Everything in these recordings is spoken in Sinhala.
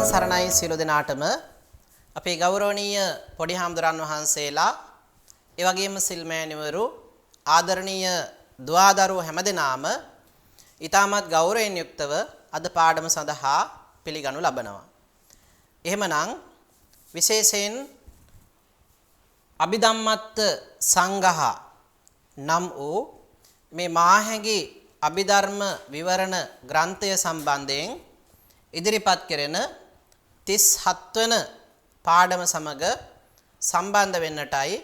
තෙරුවන් සරණයි සියලු දෙනාටම අපේ ගෞරවනීය පොඩි හාමුදුරන් වහන්සේලා ඒ වගේම සිල්මෑණිවරු ආදරණීය දුවදරුවෝ හැමදෙනාම ඊටමත් ගෞරවයෙන් යුක්තව අද පාඩම සඳහා පිළිගනු ලබනවා. එහෙමනම් විශේෂයෙන් අභිධම්මත්ත සංඝහ නම් වූ මේ මාහැඟි අභිධර්ම විවරණ ග්‍රන්ථය සම්බන්ධයෙන් ඉදිරිපත් කෙරෙන 37 වන පාඩම සමග සම්බන්ධ වෙන්නටයි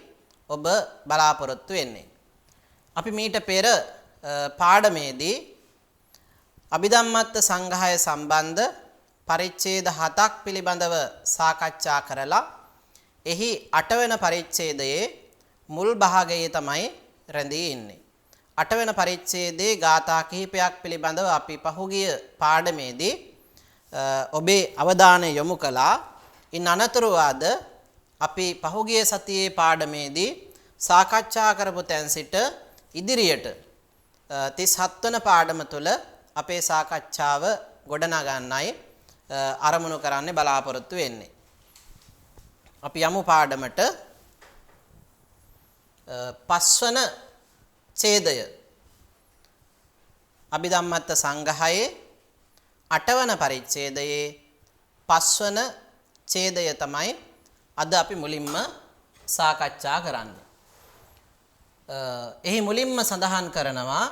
ඔබ බලාපොරොත්තු වෙන්නේ. අපි මීට පෙර පාඩමේදී අභිධම්මත්ත සංඝය සම්බන්ධ පරිච්ඡේද 7ක් පිළිබඳව සාකච්ඡා කරලා එහි 8 වෙනි පරිච්ඡේදයේ මුල් භාගයේ තමයි රැඳී ඉන්නේ. 8 වෙනි පරිච්ඡේදයේ ගාථා කිහිපයක් පිළිබඳව අපි පහුගිය පාඩමේදී ඔබේ අවධානය යොමු කළා. ඉන් අනතුරුව අද අපි පහුගිය සතියේ පාඩමේදී සාකච්ඡා කරපු තැන් සිට ඉදිරියට 37 වන පාඩම තුළ අපේ සාකච්ඡාව ගොඩනගන්නයි අරමුණු කරන්න බලාපොරොත්තු වෙන්නේ. අපි යමු පාඩමට. පස්වන ඡේදය අභිධම්මත්ත සංඝහයේ 8 වන පරිච්ඡේදයේ 5 වන ඡේදය තමයි අද අපි මුලින්ම සාකච්ඡා කරන්නේ. එහි මුලින්ම සඳහන් කරනවා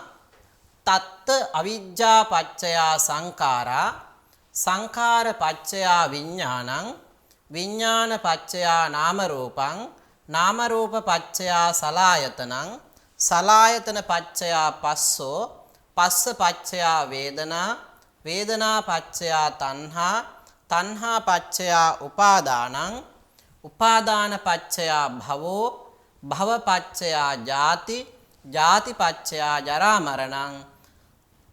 තත්ත අවිජ්ජා පච්චයා සංඛාරා සංඛාර පච්චයා විඥානං විඥාන පච්චයා නාම රූපං නාම රූප පච්චයා සලායතනං සලායතන පච්චයා පස්සෝ පස්ස පච්චයා වේදනා වේදනා පච්චයා තණ්හා තණ්හා පච්චයා උපාදානං උපාදාන පච්චයා භවෝ භව පච්චයා ජාති ජාති පච්චයා ජරා මරණං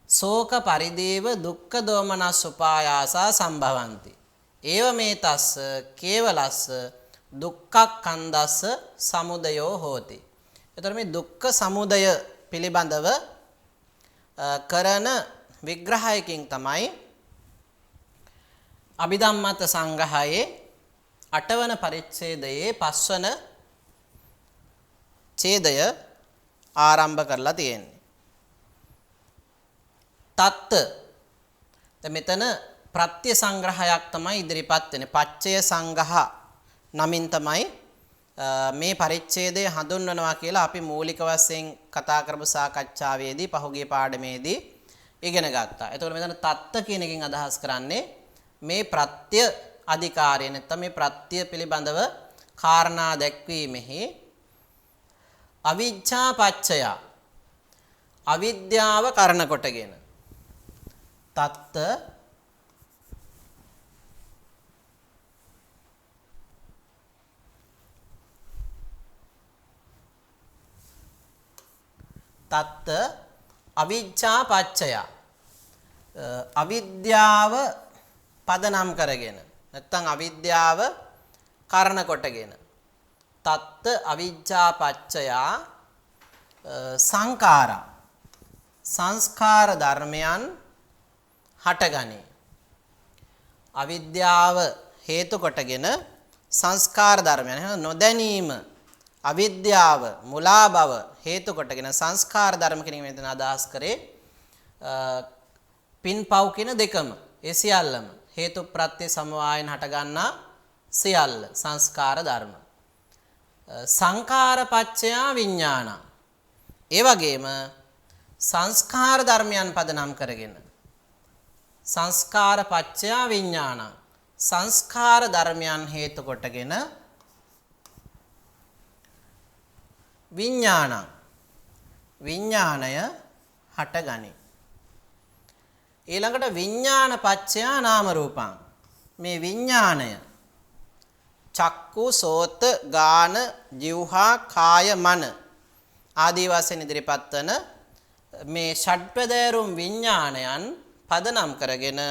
ශෝක පරිදේව දුක්ඛ දෝමනස් උපායාසා සම්භවಂತಿ ඒව මේ තස්ස කේවලස්ස දුක්ඛක්ඛන්දස්ස සමුදයෝ හෝති. එතකොට මේ දුක්ඛ සමුදය පිළිබඳව කරන විග්‍රහයකින් තමයි අභිධම්මත්ත සංඝහයේ 8 වන පරිච්ඡේදයේ 5 වන ඡේදය ආරම්භ කරලා තියෙන්නේ. තත්ත දැන් මෙතන ප්‍රත්‍ය සංග්‍රහයක් තමයි ඉදිරිපත් වෙන්නේ. පච්චය සංඝහ නමින් තමයි මේ පරිච්ඡේදය හඳුන්වනවා කියලා අපි මූලික වශයෙන් කතා කරපු සාකච්ඡාවේදී පහුගිය පාඩමේදී ඉගෙන ගත්තා. එතකොට මෙතන තත්ත කියන එකෙන් අදහස් කරන්නේ මේ ප්‍රත්‍ය අධිකාරිය නැත්නම් මේ ප්‍රත්‍ය පිළිබඳව කාරණා දැක්වීමෙහි අවිජ්ජා පච්චය අවිද්‍යාව කරණ කොටගෙන තත්ත තත්ත අවිජ්ජා පච්චය අවිද්‍යාව පදනම් කරගෙන නැත්නම් අවිද්‍යාව කරණ කොටගෙන තත්ත අවිජ්ජා පච්චය සංඛාරා සංස්කාර ධර්මයන් හටගනී. අවිද්‍යාව හේතු කොටගෙන සංස්කාර ධර්මයන් නොදැනීම අවිද්‍යාව මුලා බව හේතු කොටගෙන සංස්කාර ධර්ම කියන මෙතන අදහස් කරේ පින්පව් කියන දෙකම ඒ සියල්ලම හේතු ප්‍රත්‍ය සමவாயෙන් හටගන්නා සියල්ල සංස්කාර ධර්ම. සංඛාර පච්චයා විඥාන ඒ වගේම සංස්කාර ධර්මයන් පදනම් කරගෙන සංස්කාර පච්චයා විඥාන සංස්කාර ධර්මයන් හේතු කොටගෙන විඥාන විඥාණය හටගනී. ඊළඟට විඥාන පච්චයා නාම රූපං මේ විඥාණය චක්කු සෝත ගාන જીවහා කාය මන ආදී වශයෙන් ඉදිරිපත් වන මේ ෂඩ්පදේරුම් විඥානයන් පදනම් කරගෙන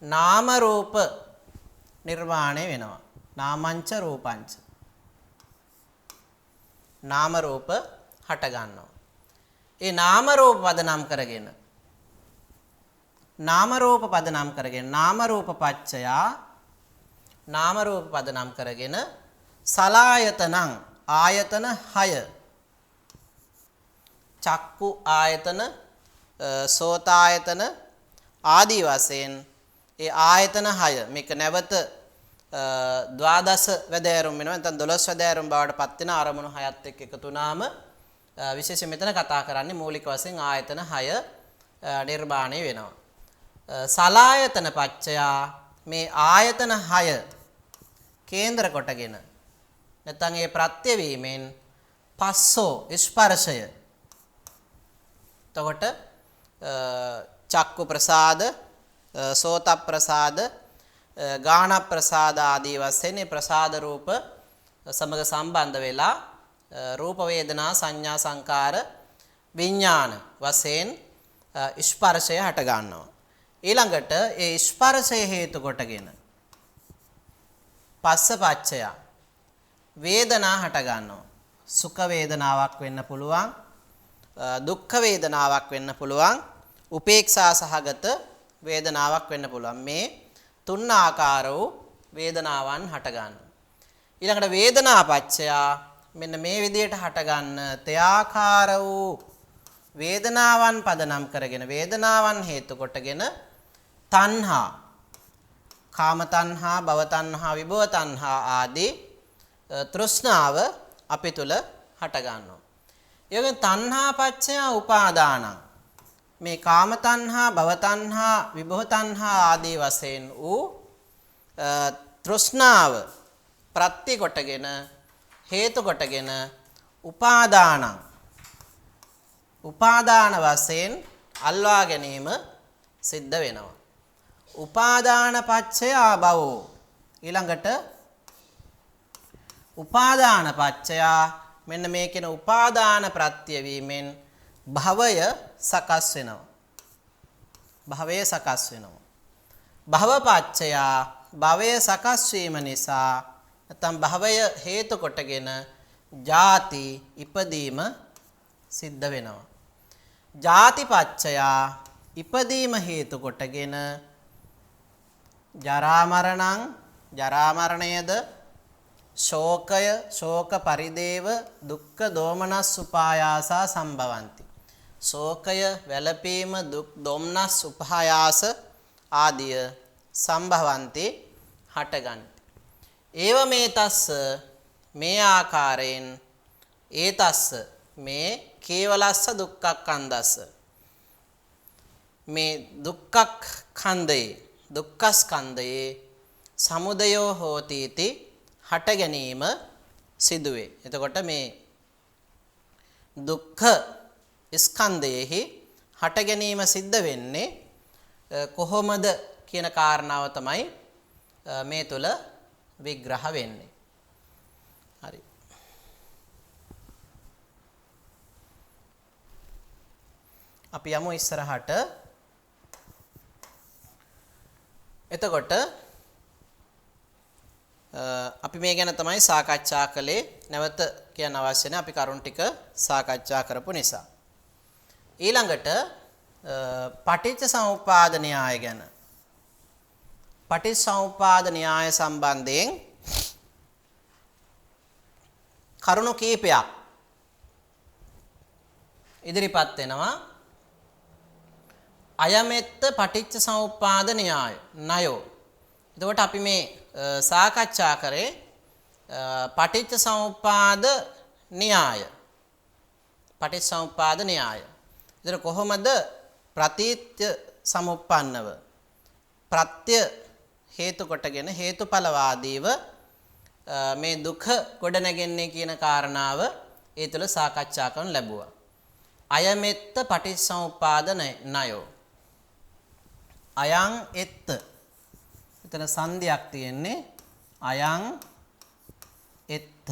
නාම රූප නිර්මාණය වෙනවා. නාමංච රූපංච නාම රූප හට ගන්නවා. ඒ නාම රූප පදනම් කරගෙන නාම රූප පදනම් කරගෙන නාම රූප පච්චයා නාම රූප පදනම් කරගෙන සලායතනං ආයතන 6 චක්කු ආයතන සෝතායතන ආදී වශයෙන් ඒ ආයතන 6 මේක නැවත ද්වාදස වැදෑරුම් වෙනවා නැත්නම් 12 වැදෑරුම් බවට පත් වෙන අරමුණු 6ත් එක්ක එකතු වුණාම විශේෂයෙන් මෙතන කතා කරන්නේ මූලික වශයෙන් ආයතන 6 නිර්මාණය වෙනවා. සලායතන පච්චයා මේ ආයතන 6 කේන්ද්‍ර කොටගෙන නැත්නම් ඒ ප්‍රත්‍ය වීමෙන් පස්සෝ ස්පර්ශය. එතකොට චක්කු ප්‍රසාද, සෝත ප්‍රසාද, ගාන ප්‍රසාද ආදී වශයෙන් මේ ප්‍රසාද රූප සමග සම්බන්ධ වෙලා රූප වේදනා සංඥා සංකාර විඥාන වශයෙන් ස්පර්ශය හට ගන්නවා. ඊළඟට ඒ ස්පර්ශය හේතු කොටගෙන පස්සපච්චය වේදනා හට ගන්නවා. සුඛ වේදනාවක් වෙන්න පුළුවන්, දුක්ඛ වේදනාවක් වෙන්න පුළුවන්, උපේක්ෂා සහගත වේදනාවක් වෙන්න පුළුවන්. මේ තුන් ආකාර වූ වේදනාවන් හට ගන්නවා. ඊළඟට වේදනාපච්චය මෙන්න මේ විදිහට හට ගන්න තයාකාර වූ වේදනාවන් පදනම් කරගෙන වේදනාවන් හේතු කොටගෙන තණ්හා, කාම තණ්හා, භව තණ්හා, විභව තණ්හා ආදී තෘෂ්ණාව අපි තුල හට ගන්නවා. ඒ වගේම තණ්හාපච්චය උපාදානං මේ කාම තණ්හා, භව තණ්හා, විභව තණ්හා ආදී වශයෙන් වූ තෘෂ්ණාව ප්‍රත්‍ය කොටගෙන හේතු කොටගෙන උපාදානං උපාදාන වශයෙන් අල්වා ගැනීම සිද්ධ වෙනවා. උපාදාන පච්චය භවෝ ඊළඟට උපාදාන පච්චය මෙන්න මේ කියන උපාදාන ප්‍රත්‍ය වීමෙන් භවය සකස් වෙනවා. භවය සකස් වෙනවා. භවපච්චය භවය සකස් වීම නිසා නැත්නම් භවය හේතු කොටගෙන ජාති ඉපදීම සිද්ධ වෙනවා. ජාතිපච්චය ඉපදීම හේතු කොටගෙන ජරා මරණං ජරා මරණයද ශෝකය ශෝක පරිදේව දුක්ඛ දෝමනස් උපායාසා සම්භවಂತಿ. ශෝකය වැළපීම දුක් දොම්නස් උපායාස ආදිය සම්භවಂತಿ හටගන්ති. ඒව මේ තස්ස මේ ආකාරයෙන් ඒ තස්ස මේ කේවලස්ස දුක්ඛක්ඛන්දස්ස මේ දුක්ඛක්ඛන්දේ දුක්ඛස්කන්ධයේ සමුදයෝ හෝති इति හට ගැනීම සිදුවේ. එතකොට මේ දුක්ඛ ස්කන්ධයෙහි හට ගැනීම සිද්ධ වෙන්නේ කොහොමද කියන කාරණාව තමයි මේ තුල විග්‍රහ වෙන්නේ. හරි. අපි යමු ඉස්සරහට. එතකොට අපි මේ ගැන තමයි සාකච්ඡා කළේ. නැවත කියන්න අවශ්‍ය නැහැ අපි කරුණ ටික සාකච්ඡා කරපු නිසා. ඊළඟට පටිච්ච සමුප්පාද න්‍යාය ගැන. පටිච්ච සමුප්පාද න්‍යාය සම්බන්ධයෙන් කරුණු කීපයක් ඉදිරිපත් වෙනවා. අයමෙත්ත පටිච්ච සමුප්පාද න්‍යාය ණයෝ. එතකොට අපි මේ සාකච්ඡා කරේ පටිච්ච සමුප්පාද න්‍යාය. පටිච්ච සමුප්පාද න්‍යාය. ඒතර කොහොමද ප්‍රතිත්‍ය සමුප්පන්නව ප්‍රත්‍ය හේතු කොටගෙන හේතුඵලවාදීව මේ දුක ගොඩනැගෙන්නේ කියන කාරණාව ඒ තුළ සාකච්ඡා කරන්න ලැබුවා. අයමෙත්ත පටිච්චසමුප්පාද ණයෝ. අයං එත්ත. එතන සංධියක් තියෙන්නේ අයං එත්ත.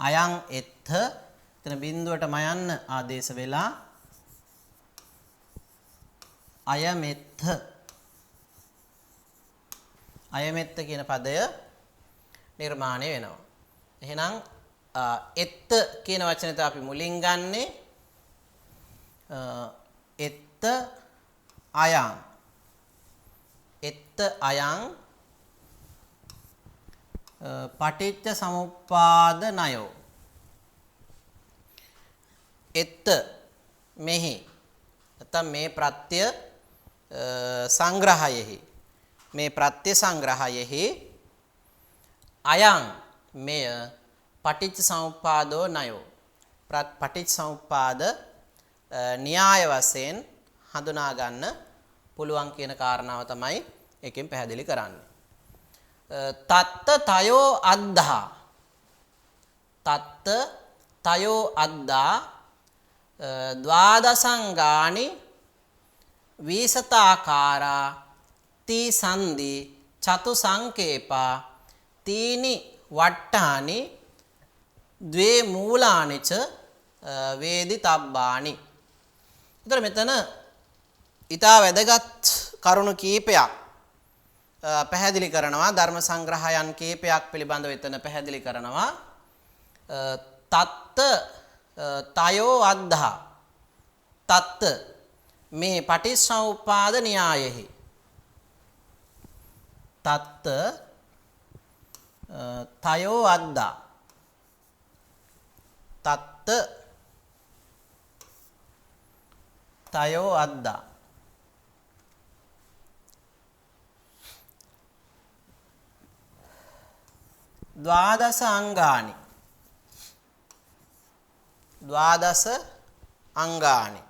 අයං එත්ත. එතන බිඳුවටම යන්න ආදේශ වෙලා අයමෙත්ත. අයමෙත්ත කියන පදය නිර්මාණය වෙනවා. එහෙනම් එත්ත කියන වචනයට අපි මුලින් ගන්නේ එත්ත අයං එත්ත අයං පටිච්ච සමුප්පාද ණයෝ එත්ත මෙහි නැත්නම් මේ ප්‍රත්‍ය සංග්‍රහයෙහි මේ ප්‍රත්‍ය සංග්‍රහයෙහි අයං මෙය පටිච්ච සමුප්පාදෝ ණයෝ පටිච්ච සමුප්පාද න්‍යාය වශයෙන් හඳුනා ගන්න පුළුවන් කියන කාරණාව තමයි එකෙන් පැහැදිලි කරන්නේ. තත්ත තයෝ අද්දා තත්ත තයෝ අද්දා ද්වාදසංගානි වීසතාකාරා ති සන්ධි චතු සංකේපා තීනි වට්ටානි ද්වේ මූලානිච වේදිතබ්බානි. ඒතර මෙතන ඊටා වැදගත් කරුණු කීපයක් පැහැදිලි කරනවා ධර්ම සංග්‍රහයන් කීපයක් පිළිබඳව එතන පැහැදිලි කරනවා. තත්ත තයෝ අද්දා තත්ත මේ පටිච්චසමුප්පාද න්‍යායෙහි තත්ත තයෝ අද්දා තත්ත තයෝ අද්දා ද්වාදස අංගානි ද්වාදස අංගානි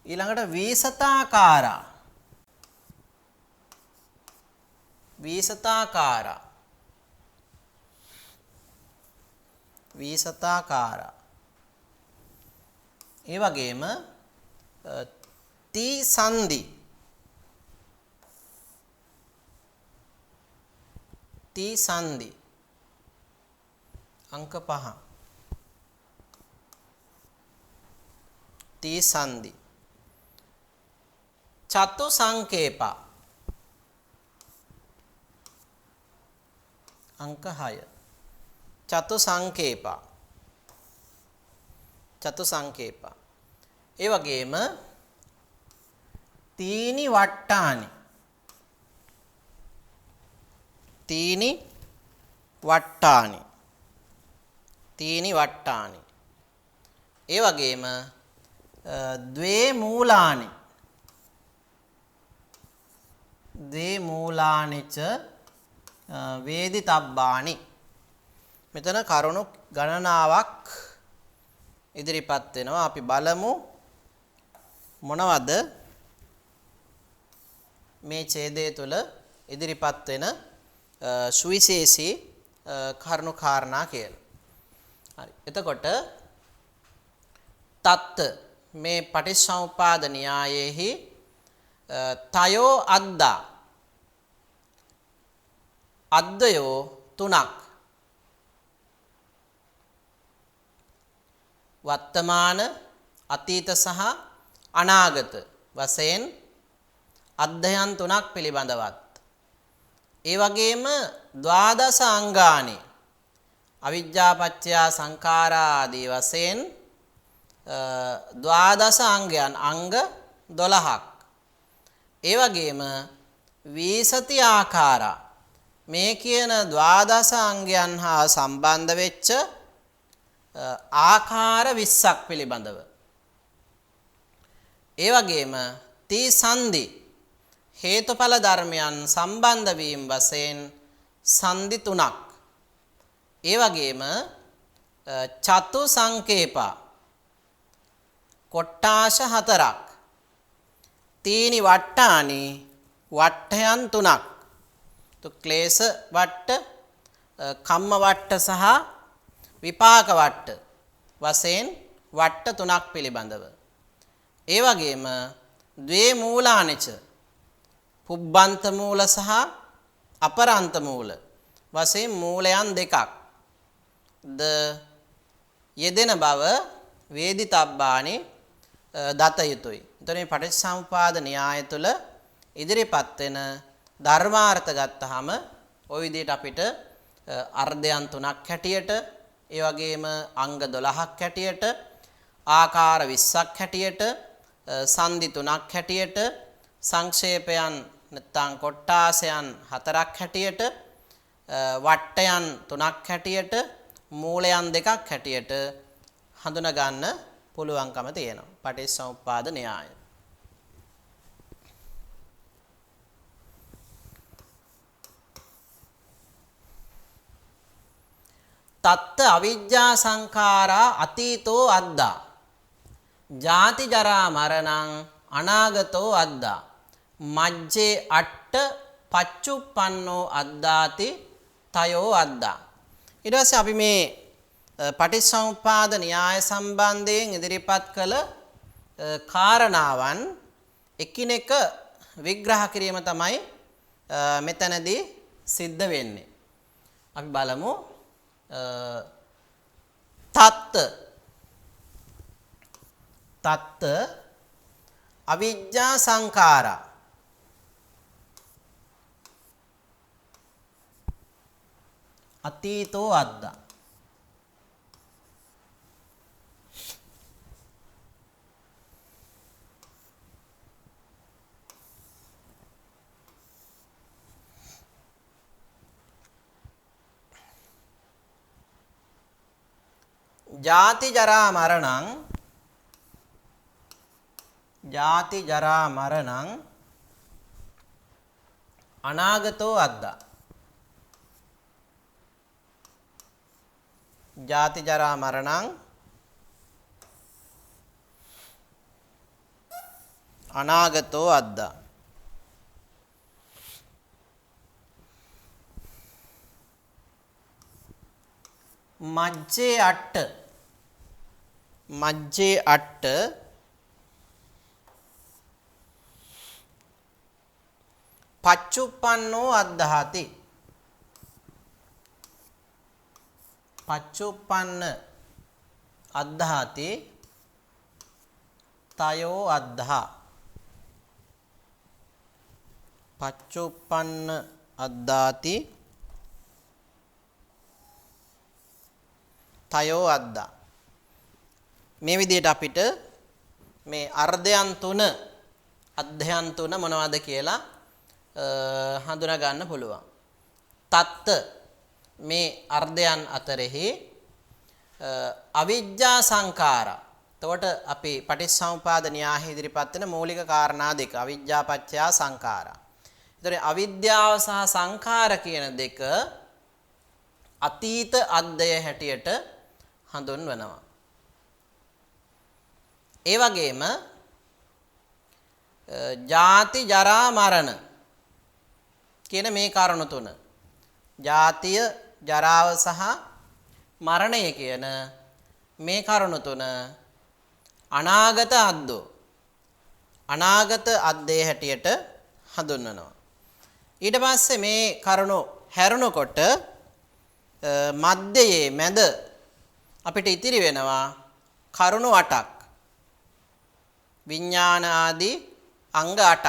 ඊළඟට වීසතාකාරා වීසතාකාරා වීසතාකාරා ඒ වගේම ති සන්ධි ති සන්ධි අංක 5 ති සන්ධි චතු සංකේපා අංක 6 චතු සංකේපා චතු සංකේපා ඒ වගේම තීනි වට්ටානි තීනි වට්ටානි තීනි වට්ටානි ඒ වගේම ද්වේ මූලානි ද්වේ මූලානිච වේදිතබ්බානි. මෙතන කරුණු ගණනාවක් ඉදිරිපත් වෙනවා. අපි බලමු මොනවද මේ ඡේදය තුළ ඉදිරිපත් වෙන සුවිශේෂී කරුණු කාරණා කියලා. හරි. එතකොට තත්ත මේ පටිච්චසමුප්පාද න්‍යායෙහි තයෝ අද්දා අද්දයෝ තුනක් වර්තමාන අතීත සහ අනාගත වශයෙන් අධ්‍යයන් තුනක් පිළිබඳවත් ඒ වගේම ද්වාදස අංගානි අවිජ්ජා පත්‍ය සංඛාරා ආදී වශයෙන් ද්වාදස අංගයන් අංග 12ක් ඒ වගේම වීසති ආකාරා මේ කියන ද්වාදස අංගයන් හා සම්බන්ධ වෙච්ච ආකාර 20ක් පිළිබඳව ඒ වගේම ති සන්ධි හේතුඵල ධර්මයන් සම්බන්ධ වීම වශයෙන් සන්ධි තුනක් ඒ වගේම චතු සංකේපා කොට්ටාශ 4ක් තීනි වට්ටානි වට්ටයන් තුනක් ක්ලේශ වට්ට කම්ම වට්ට සහ විපාක වට්ට වශයෙන් වට්ට තුනක් පිළිබඳව ඒ වගේම ද්වේ මූලානිච පුබ්බන්ත මූල සහ අපරන්ත මූල වශයෙන් මූලයන් දෙකක් ද යෙදෙන බව වේදිතබ්බානි දත යුතුයි. එතකොට මේ පටිච්චසමුපාද න්‍යාය තුළ ඉදිරිපත් වෙන ධර්මාර්ථ ගත්තාම ওই විදිහට අපිට අර්ධයන් තුනක් හැටියට ඒ වගේම අංග 12ක් හැටියට ආකාර 20ක් හැටියට සංදි 3ක් හැටියට, සංක්ෂේපයන් නැත්නම් කොට්ටාසයන් 4ක් හැටියට, වට්ටයන් 3ක් හැටියට, මූලයන් 2ක් හැටියට හඳුනා ගන්න පුළුවන්කම තියෙනවා පටිච්චසමුප්පාද න්‍යාය. තත්ත අවිජ්ජා සංඛාරා අතීතෝ අද්දා ජාති ජරා මරණං අනාගතෝ අද්දා මජ්ජේ අට්ඨ පච්චුප්පන්නෝ අද්දාති තයෝ අද්දා. ඊට පස්සේ අපි මේ පටිච්චසමුප්පාද න්‍යාය සම්බන්ධයෙන් ඉදිරිපත් කළ කාරණාවන් එකිනෙක විග්‍රහ කිරීම තමයි මෙතනදී සිද්ධ වෙන්නේ. අපි බලමු තත්ත අවිජ්ජා සංඛාරා අතීතෝ අද්දා ජාති ජරා මරණං අනාගතෝ අද්දා. ජාති ජරා මරණං අනාගතෝ අද්දා. මජ්ජේ අට්ඨ පච්චුප්පන්නෝ අද්දහති. පච්චුප්පන්න අද්දහති තයෝ අද්දහා. පච්චුප්පන්න අද්දාති තයෝ අද්දා. මේ විදිහට අපිට මේ අර්ධයන් තුන මොනවද කියලා හඳුනා ගන්න පුළුවන්. තත්ත මේ අර්ධයන් අතරෙහි අවිජ්ජා සංඛාරා. එතකොට අපි පටිච්චසමුපාද න්‍යාය ඉදිරිපත් වෙන මූලික කාරණා දෙක අවිජ්ජා පත්‍ය සංඛාරා. එතකොට අවිද්‍යාව සහ සංඛාර කියන දෙක අතීත අද්දය හැටියට හඳුන්වනවා. ඒ වගේම ජාති ජරා මරණ කියන මේ කරුණු තුන. ජාතිය, ජරාව සහ මරණය කියන මේ කරුණු තුන අනාගත අද්දේ හැටියට හඳුන්වනවා. ඊට පස්සේ මේ කරුණු හැරුණකොට මැද අපිට ඉතිරි වෙනවා කරුණු 8ක්. විඥාන ආදී අංග 8ක්.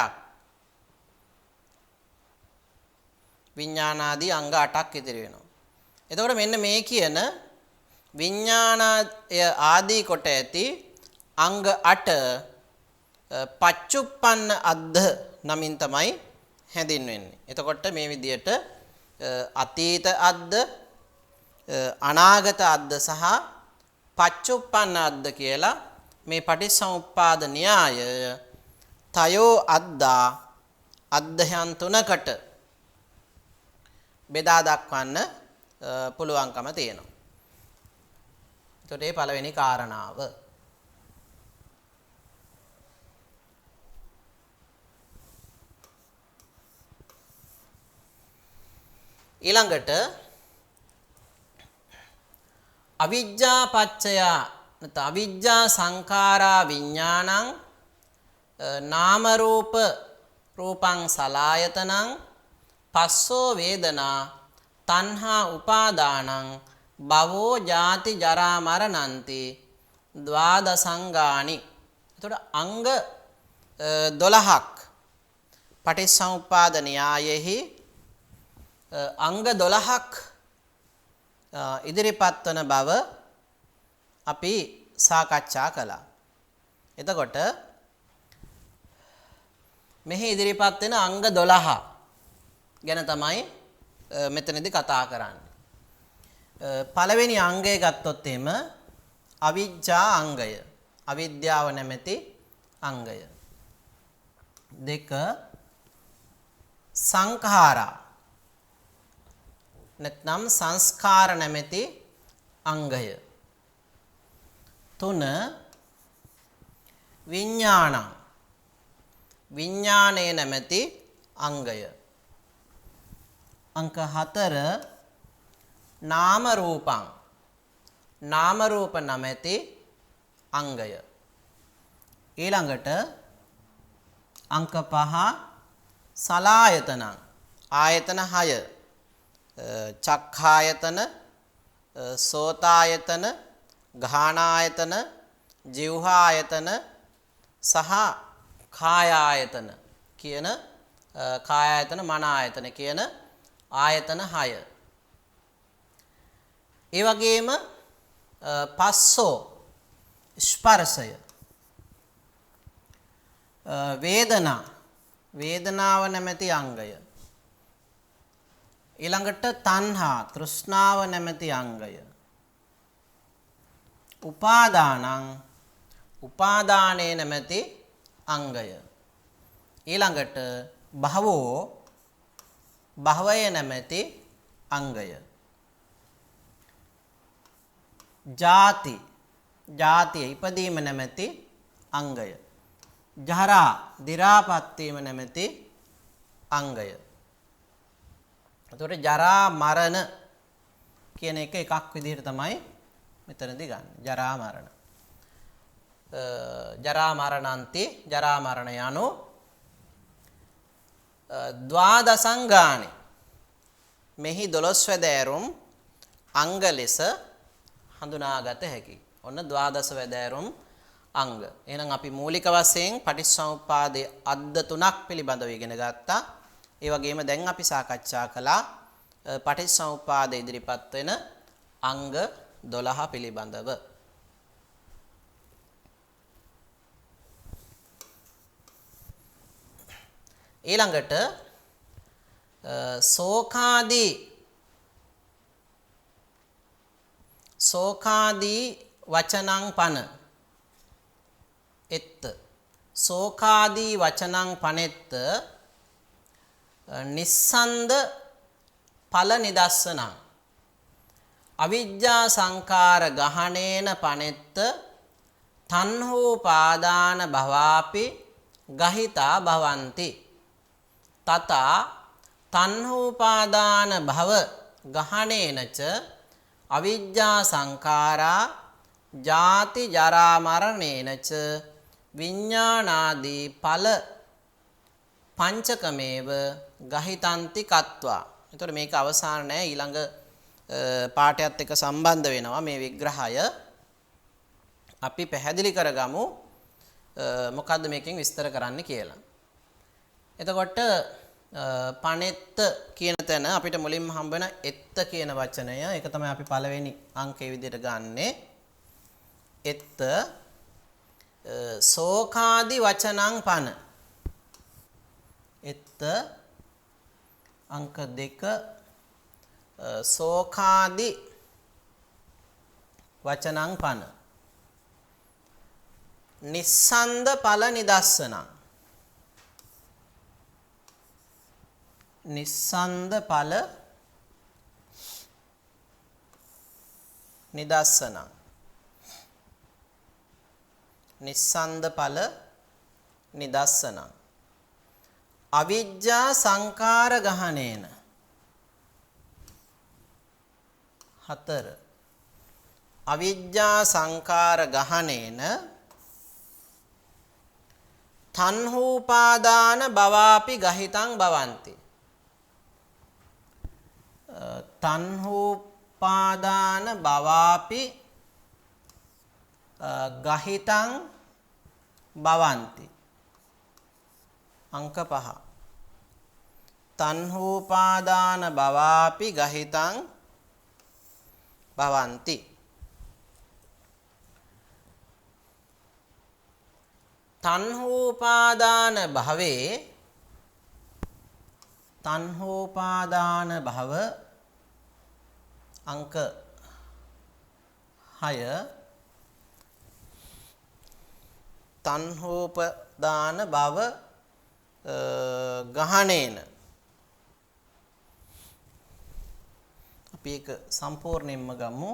විඥානාදී අංග 8ක් ඉතිරි වෙනවා. එතකොට මෙන්න මේ කියන විඥානය ආදී කොට ඇති අංග 8 පච්චුප්පන්න අද්ද නමින් තමයි හැඳින්වෙන්නේ. එතකොට මේ විදිහට අතීත අද්ද, අනාගත අද්ද සහ පච්චුප්පන්න අද්ද කියලා මේ පටිච්චසමුප්පාද න්‍යාය තයෝ අද්දා අද්දයන් තුනකට බෙදා දක්වන්න පුළුවන්කම තියෙනවා. එතකොට මේ පළවෙනි කාරණාව. ඊළඟට අවිජ්ජා පච්චය නැත්නම් අවිජ්ජා සංඛාරා විඥානං නාම රූපං සලායතනං පස්සෝ වේදනා තණ්හා උපාදානං භවෝ ජාති ජරා මරණන්ති ද්වාදසංගානි. එතකොට අංග 12ක් පටිච්චසමුප්පාද න්‍යායෙහි අංග 12ක් ඉදිරිපත් වන බව අපි සාකච්ඡා කළා. එතකොට මෙහි ඉදිරිපත් වෙන අංග 12 ගැන තමයි මෙතනදී කතා කරන්නේ. පළවෙනි අංගය ගත්තොත් එම අවිජ්ජා අංගය. අවිද්‍යාව නැමැති අංගය. 2 සංඛාරා නැත්නම් සංස්කාර නැමැති අංගය. 3 විඥානං විඥානයේ නැමැති අංගය. අංක 4 නාම රූපං නාම රූප නැමැති අංගය. ඊළඟට අංක 5 සලායතනං ආයතන 6 චක්ඛායතන සෝතායතන ගාහනායතන જીවහායතන සහ කායායතන කියන කායායතන මන ආයතන කියන ආයතන 6. ඒ වගේම පස්සෝ ස්පර්ශය වේදනා වේදනාව නැමැති අංගය. ඊළඟට තණ්හා තෘෂ්ණාව නැමැති අංගය. උපාදානං උපාදානේ නැමැති අංගය. ඊළඟට භවෝ භවය නැමැති අංගය. ජාති ජාතිය ඉපදීම නැමැති අංගය. ජරා දි รา පත් වීම නැමැති අංගය. එතකොට ජරා මරණ කියන එක එකක් විදිහට තමයි මෙතනදී ගන්න. ජරා මරණ. ජරා මරණන්ති ජරා මරණ යනෝ ද්වාදසංගානි මෙහි 12 වැදෑරුම් අංග ලෙස හඳුනාගත හැකි. ඔන්න ද්වාදස වැදෑරුම් අංග. එහෙනම් අපි මූලික වශයෙන් පටිච්චසමුප්පාදයේ අද්ද තුනක් පිළිබඳව ඉගෙන ගත්තා. ඒ වගේම දැන් අපි සාකච්ඡා කළා පටිච්චසමුප්පාදයේ ඉදිරිපත් වෙන අංග 12 පිළිබඳව. ඊළඟට සෝකාදී වචනං පන එත්ත සෝකාදී වචනං පනෙත්ත නිස්සන්ද ඵල නිදස්සනං අවිජ්ජා සංකාර ගහණේන පනෙත්ත තණ්හෝපාදාන භවාපි ගහිතා භවಂತಿ තතා තණ්හෝපාදාන භව ගහණේනච අවිජ්ජා සංඛාරා ජාති ජරා මරණේනච විඥානාදී ඵල පංචකමේව ගහිතන්ති කତ୍වා. එතකොට මේක අවසාන නෑ, ඊළඟ පාඩයත් එක්ක සම්බන්ධ වෙනවා මේ විග්‍රහය. අපි පැහැදිලි කරගමු මොකද්ද මේකෙන් විස්තර කරන්න කියලා. එතකොට පනෙත්ත කියන තැන අපිට මුලින්ම හම්බ වෙන එත්ත කියන වචනය. ඒක තමයි අපි පළවෙනි අංකයේ විදිහට ගන්නෙ. එත්ත සෝකාදි වචනං පන. එත්ත අංක 2 සෝකාදි වචනං පන. නිස්සන්ද ඵල නිදස්සනං. නිස්සන්ද ඵල නිදස්සනං. නිස්සන්ද ඵල නිදස්සනං. අවිජ්ජා සංකාර ගහණේන. 4 අවිජ්ජා සංකාර ගහණේන තණ්හෝපාදාන භවාපි ගහිතං භවಂತಿ. තණ්හෝපාදාන භවාපි ගහිතං භවಂತಿ. අංක 5 තණ්හෝපාදාන භවාපි ගහිතං භවಂತಿ. තණ්හෝපාදාන භවේ තණ්හෝපාදාන භව අංක 6 තණ්හෝපදාන භව ගහණේන අපි ඒක සම්පූර්ණයෙන්ම ගමු.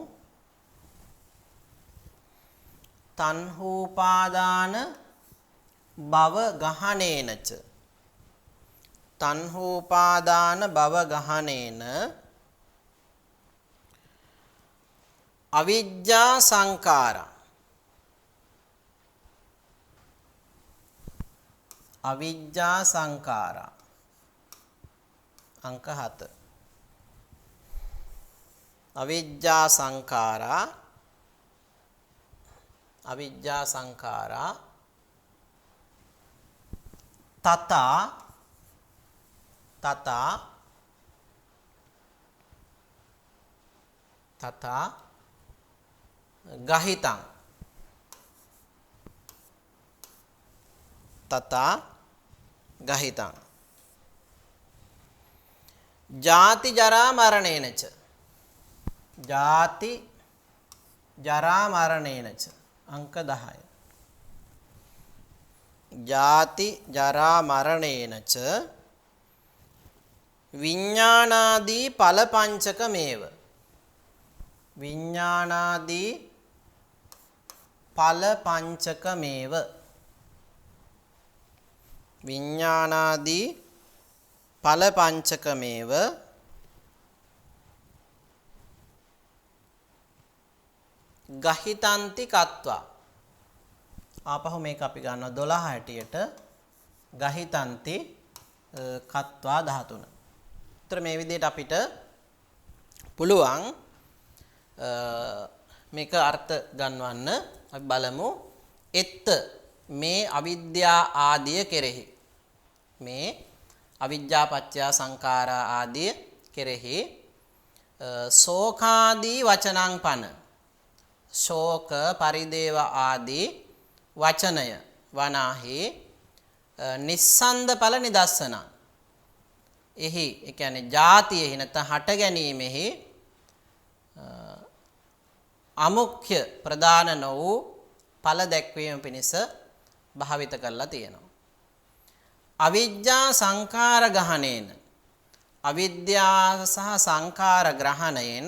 තණ්හෝපාදාන භව ගහණේනච තණ්හෝපාදාන භව ගහණේන අවිජ්ජා සංඛාරා අවිජ්ජා සංඛාරා අංක 7 අවිජ්ජා සංඛාරා අවිජ්ජා සංඛාරා තථා ගහිතං තථා ගහිතං ජාති ජරා මරණේනච ජාති ජරා මරණේනච අංක 10 ජාති ජරා මරණේනච විඥානාදී ඵල පංචකමේව විඥානාදී ඵල පංචකමේව විඥානාදී ඵල පංචකමේව ගහිතන්ති කତ୍වා ආපහු මේක අපි ගන්නවා 12 හැටියට ගහිතන්ති කତ୍වා 13. උතර මේ විදිහට අපිට පුළුවන් මේක අර්ථ ගන්වන්න. අපි බලමු එත් මේ අවිද්‍යා ආදිය කෙරෙහි මේ අවිජ්ජා පත්‍ය සංඛාරා ආදිය කෙරෙහි ශෝකාදී වචනං පන ශෝක පරිදේව ආදී වචනය වනාහි නිස්සන්ද ඵල නිදස්සන එහි ඒ කියන්නේ ಜಾතියෙහි නැත්නම් හට ගැනීමෙහි අමුඛ්‍ය ප්‍රදාන නො වූ ඵල දැක්වීම පිණිස භාවිත කරලා තියෙනවා. අවිජ්ජා සංඛාර ගහණේන අවිද්‍යාව සහ සංඛාර ග්‍රහණයෙන්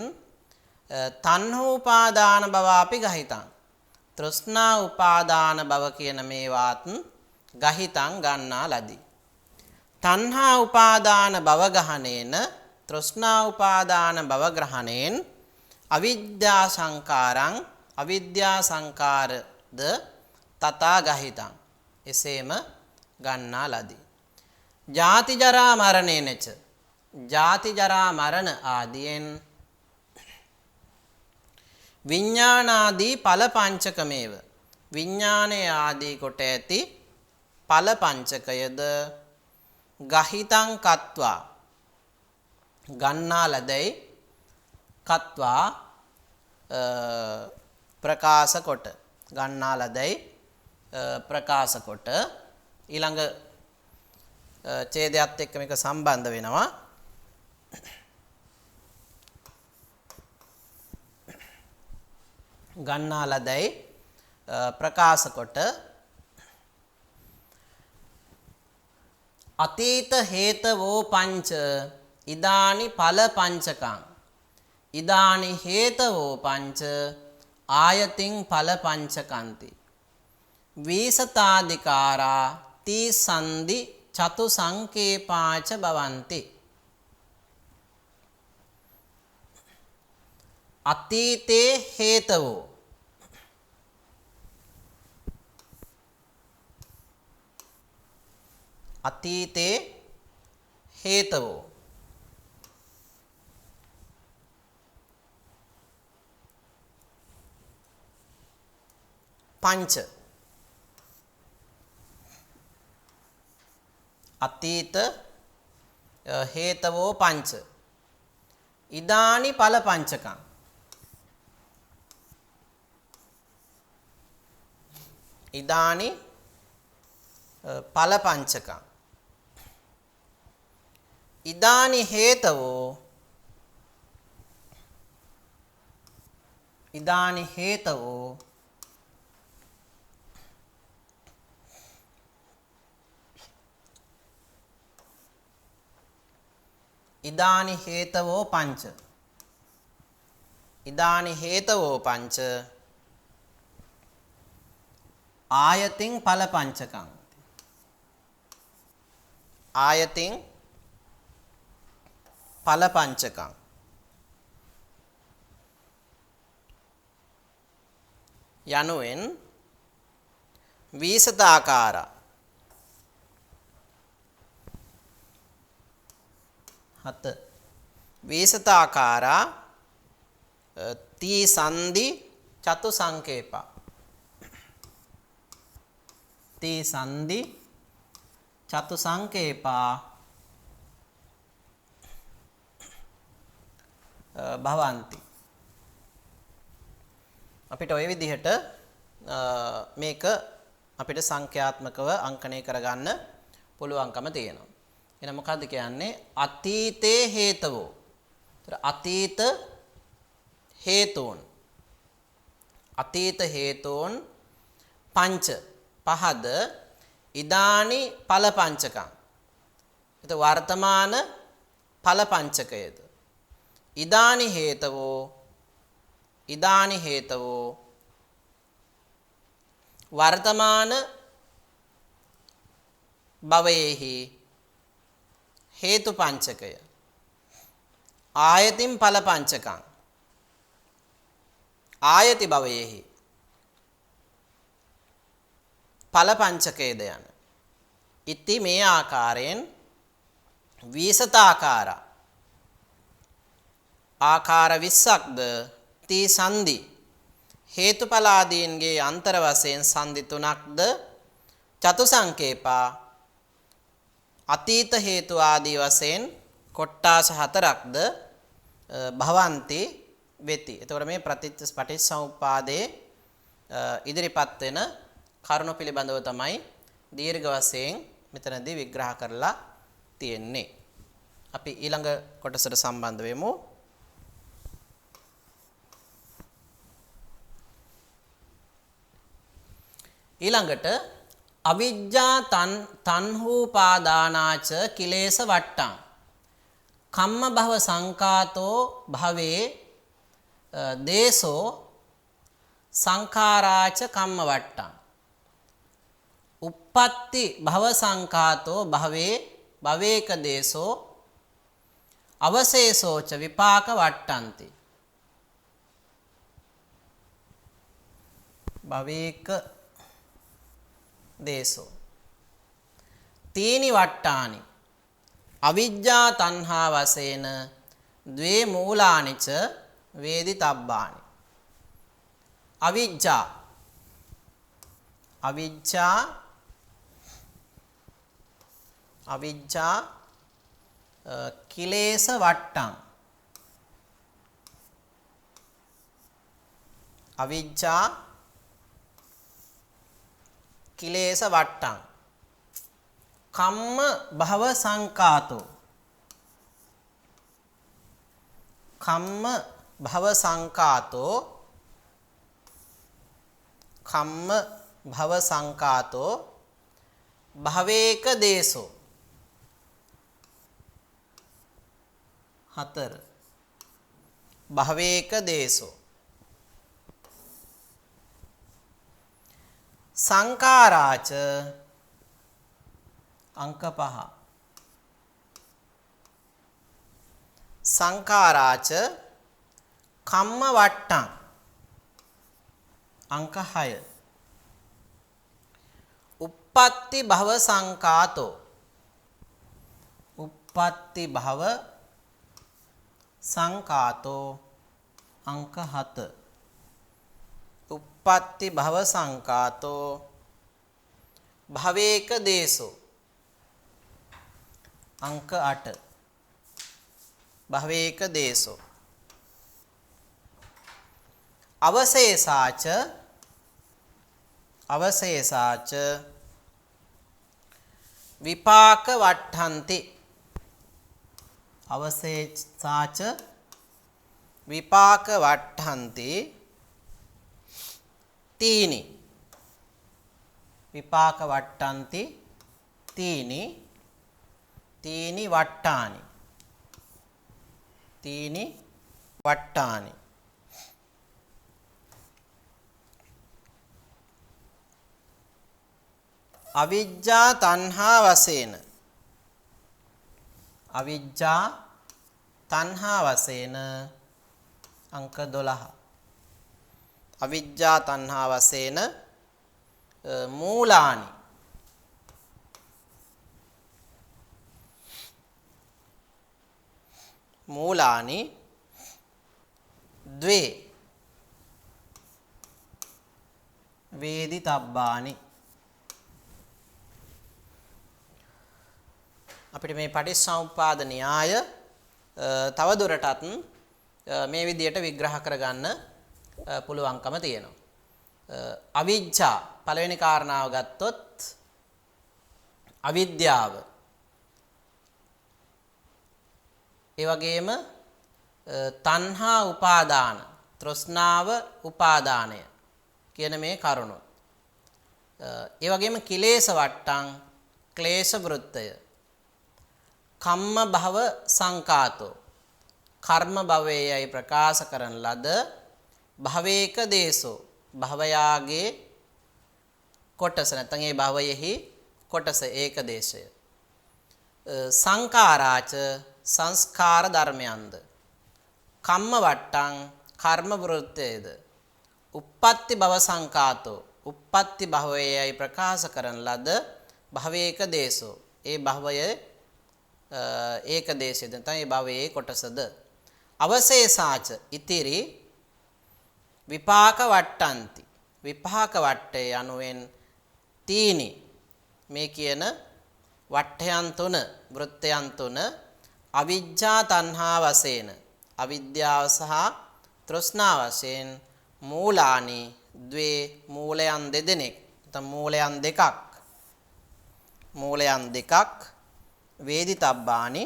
තණ්හෝපාදාන භව අපි ගහිතං තෘෂ්ණා උපාදාන භව කියන මේවාත් ගහිතං ගන්නා ලදී. තණ්හා උපාදාන භව ගහණේන තෘෂ්ණා උපාදාන භව ග්‍රහණයෙන් අවිද්‍යා සංඛාරං අවිද්‍යා සංඛාරද තථා ගහිතං එසේම ගන්නා ලදී. ජාති ජරා මරණේනච ජාති ජරා මරණ ආදියෙන් විඥානාදී ඵල පංචකමේව විඥානයේ ආදී කොට ඇති ඵල පංචකයද ගහිතං කତ୍වා ගන්නා ලදයි කତ୍වා ප්‍රකාශ කොට ගන්නා ලදයි ප්‍රකාශ කොට ඊළඟ ඡේදයත් එක්ක මේක සම්බන්ධ වෙනවා. ගන්නා ලදයි ප්‍රකාශ කොට අතීත හේතවෝ පංච ඉදානි ඵල පංචකං ඉදානි හේතවෝ පංච ආයතින් ඵල පංචකන්ති වීසතාදිකාරා තී සන්දි චතු සංකේපාච භවಂತಿ අතීතේ හේතවෝ අතීතේ හේතවෝ පංච අතීත හේතවෝ පංච ඉදානි ඵල පංචකං ඉදානි ඵල පංචකං ඉදානි හේතවෝ ඉදානි හේතවෝ ඉදානි හේතවෝ පංච ඉදානි හේතවෝ පංච ආයතින් ඵල පංචකං ආයතින් ඵල පංචකං යනුවෙන් වීසතාකාර හත වීසතාකාරා තී සන්ධි චතු සංකේපා තී සන්ධි චතු සංකේපා භවಂತಿ අපිට ওই විදිහට මේක අපිට සංඛ්‍යාත්මකව අංකණය කරගන්න පුළුවන්කම තියෙනවා. එහෙනම් මොකද්ද කියන්නේ? අතීතේ හේතවෝ. ඒතර අතීත හේතුන් අතීත හේතුන් පංච පහද ඉදානි ඵල පංචකං. ඒත වර්තමාන ඵල පංචකයද ඉදානි හේතවෝ වර්තමාන භවයේහි හේතු පංචකය ආයතින් ඵල පංචකං ආයති භවයේහි ඵල පංචකයද යන ඉති මේ ආකාරයෙන් වීසතාකාර ආකාර 20ක්ද තී සන්ධි හේතුඵලාදීන්ගේ අන්තර වශයෙන් සන්ධි 3ක්ද චතු සංකේපා අතීත හේතු ආදී වශයෙන් කොට්ටාස 4ක්ද භවಂತಿ වෙති. එතකොට මේ පටිච්චසමුප්පාදයේ ඉදිරිපත් වෙන කරුණු පිළිබඳව තමයි දීර්ඝ වශයෙන් මෙතනදී විග්‍රහ කරලා තියෙන්නේ. අපි ඊළඟ කොටසට සම්බන්ධ වෙමු. ඊළඟට අවිජ්ජා තණ්හූපාදානාච කිලේශ වට්ටං කම්ම භව සංකාතෝ භවේ දේශෝ සංඛාරාච කම්ම වට්ටං uppatti භව සංකාතෝ භවේ භවේක දේශෝ අවශේෂෝච විපාක වට්ටಂತಿ භවේක දේශෝ තීනි වට්ටානි අවිජ්ජා තණ්හා වශයෙන් ද්වේ මූලානිච වේදිතබ්බානි අවිජ්ජා කිලේශ වට්ටං අවිජ්ජා කිලේශ වට්ටං කම්ම භව සංකාතෝ කම්ම භව සංකාතෝ භවේක දේශෝ 4 භවේක දේශෝ සංඛාරාච अंक 5 संखाराच कम्म वट्टं अंक 6 uppatti भव संकातो अंक 7 uppatti भव संकातो भवेक देशो अंक 8 भवेक देशो अवशेषाच विपाक वट्टन्ति අවශේෂාච විපාක වට්ඨන්ති තීනි විපාක වට්ඨන්ති තීනි තීනි වට්ටානි තීනි වට්ටානි අවිජ්ජා තණ්හා වශයෙන් අවිජ්ජා තණ්හා වශයෙන් අංක 12 අවිජ්ජා තණ්හා වශයෙන් මූලානි මූලානි ද්වේ වේදිතබ්බානි අපිට මේ පටිච්චසමුප්පාද න්‍යාය තව දුරටත් මේ විදියට විග්‍රහ කරගන්න පුළුවන්කම තියෙනවා. අවිජ්ජා පළවෙනි කාරණාව ගත්තොත් අවිද්‍යාව ඒ වගේම තණ්හා උපාදාන තෘෂ්ණාව උපාදානය කියන මේ කරුණු ඒ වගේම කිලේශ වට්ටං ක්ලේශ වෘත්තය කම්ම භව සංකාතෝ කර්ම භවයයි ප්‍රකාශ කරන ලද භවේක දේශෝ භවයාගේ කොටස නැත්නම් ඒ භවයෙහි කොටස ඒක දේශය සංකාරාච සංස්කාර ධර්මයන්ද කම්ම වට්ටං කර්ම වෘත්තයේද උප්පත්ති භව සංකාතෝ උප්පත්ති භවයයි ප්‍රකාශ කරන ලද භවේක දේශෝ ඒ භවයේ ඒක දේශයද නැත්නම් ඒ භවයේ කොටසද අවශේෂාච ඉතිරි විපාක වට්ටන්ති විපාක වට්ටය යනුවෙන් තීනි මේ කියන වට්ටයන් තුන වෘත්තයන් තුන අවිජ්ජා තණ්හා වශයෙන් අවිද්‍යාව සහ තෘෂ්ණා වශයෙන් මූලානි ද්වේ මූලයන් දෙදෙනෙක් නැත්නම් මූලයන් දෙකක් වේදිතබ්බානි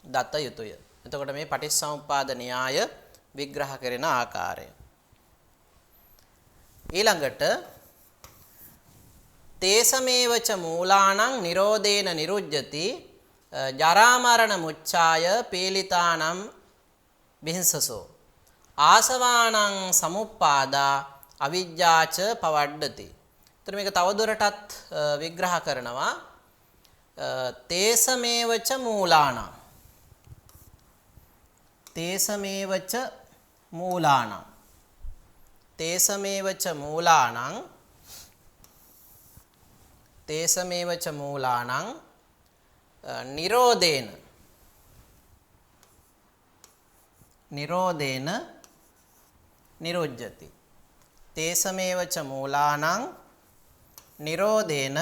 දත යුතුය. එතකොට මේ පටිච්චසමුප්පාද න්‍යාය විග්‍රහ කරන ආකාරය. ඊළඟට තේසමේවච මූලානං නිරෝධේන නිරුජ්ජති ජරා මරණ මුච්ඡාය පීලිතානම් බිහිංසසෝ ආසවානං සමුප්පාදා අවිජ්ජාච පවඩ්ඩති. එතන මේක තවදුරටත් විග්‍රහ කරනවා. තේසමේවච මූලානං තේසමේවච මූලානං තේසමේවච මූලානං තේසමේවච මූලානං නිරෝධේන නිරෝධේන නිරුජ්ජති තේසමේවච මූලානං නිරෝධේන